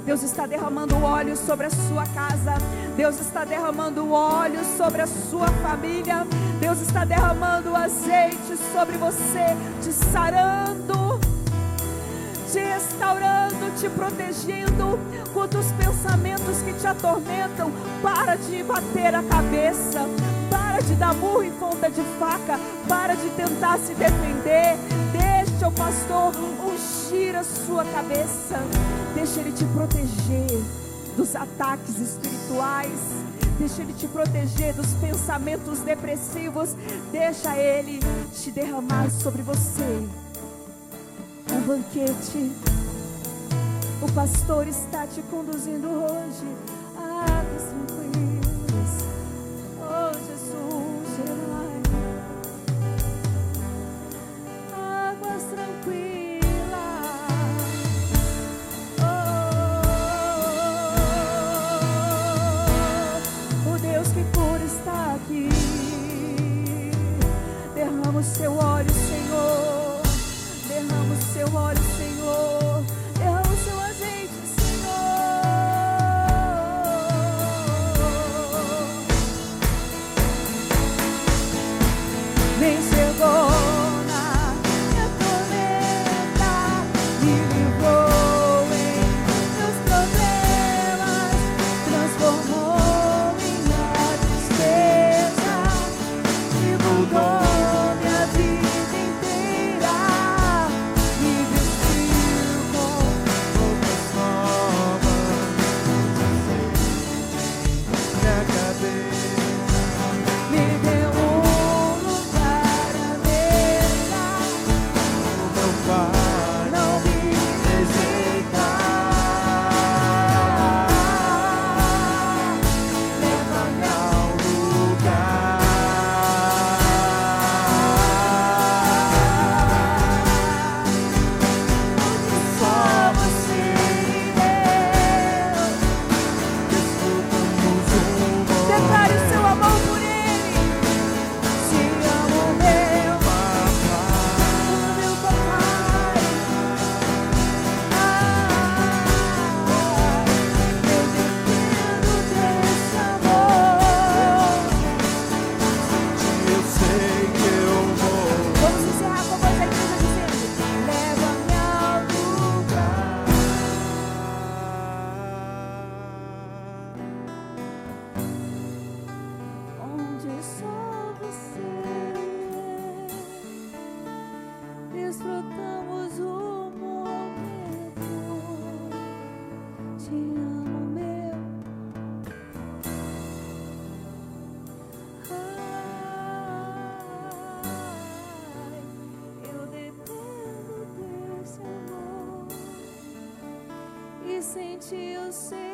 Deus está derramando óleo sobre a sua casa. Deus está derramando óleo sobre a sua família. Deus está derramando azeite sobre você, te sarando, te restaurando, te protegendo contra os pensamentos que te atormentam. Para de bater a cabeça, para de dar murro em ponta de faca, para de tentar se defender. Deixa o pastor ungir a sua cabeça. Deixa Ele te proteger dos ataques espirituais. Deixa Ele te proteger dos pensamentos depressivos. Deixa Ele te derramar sobre você um banquete. O pastor está te conduzindo hoje. Águas tranquilas. Oh, Jesus, águas tranquilas. Oh, somente o Senhor.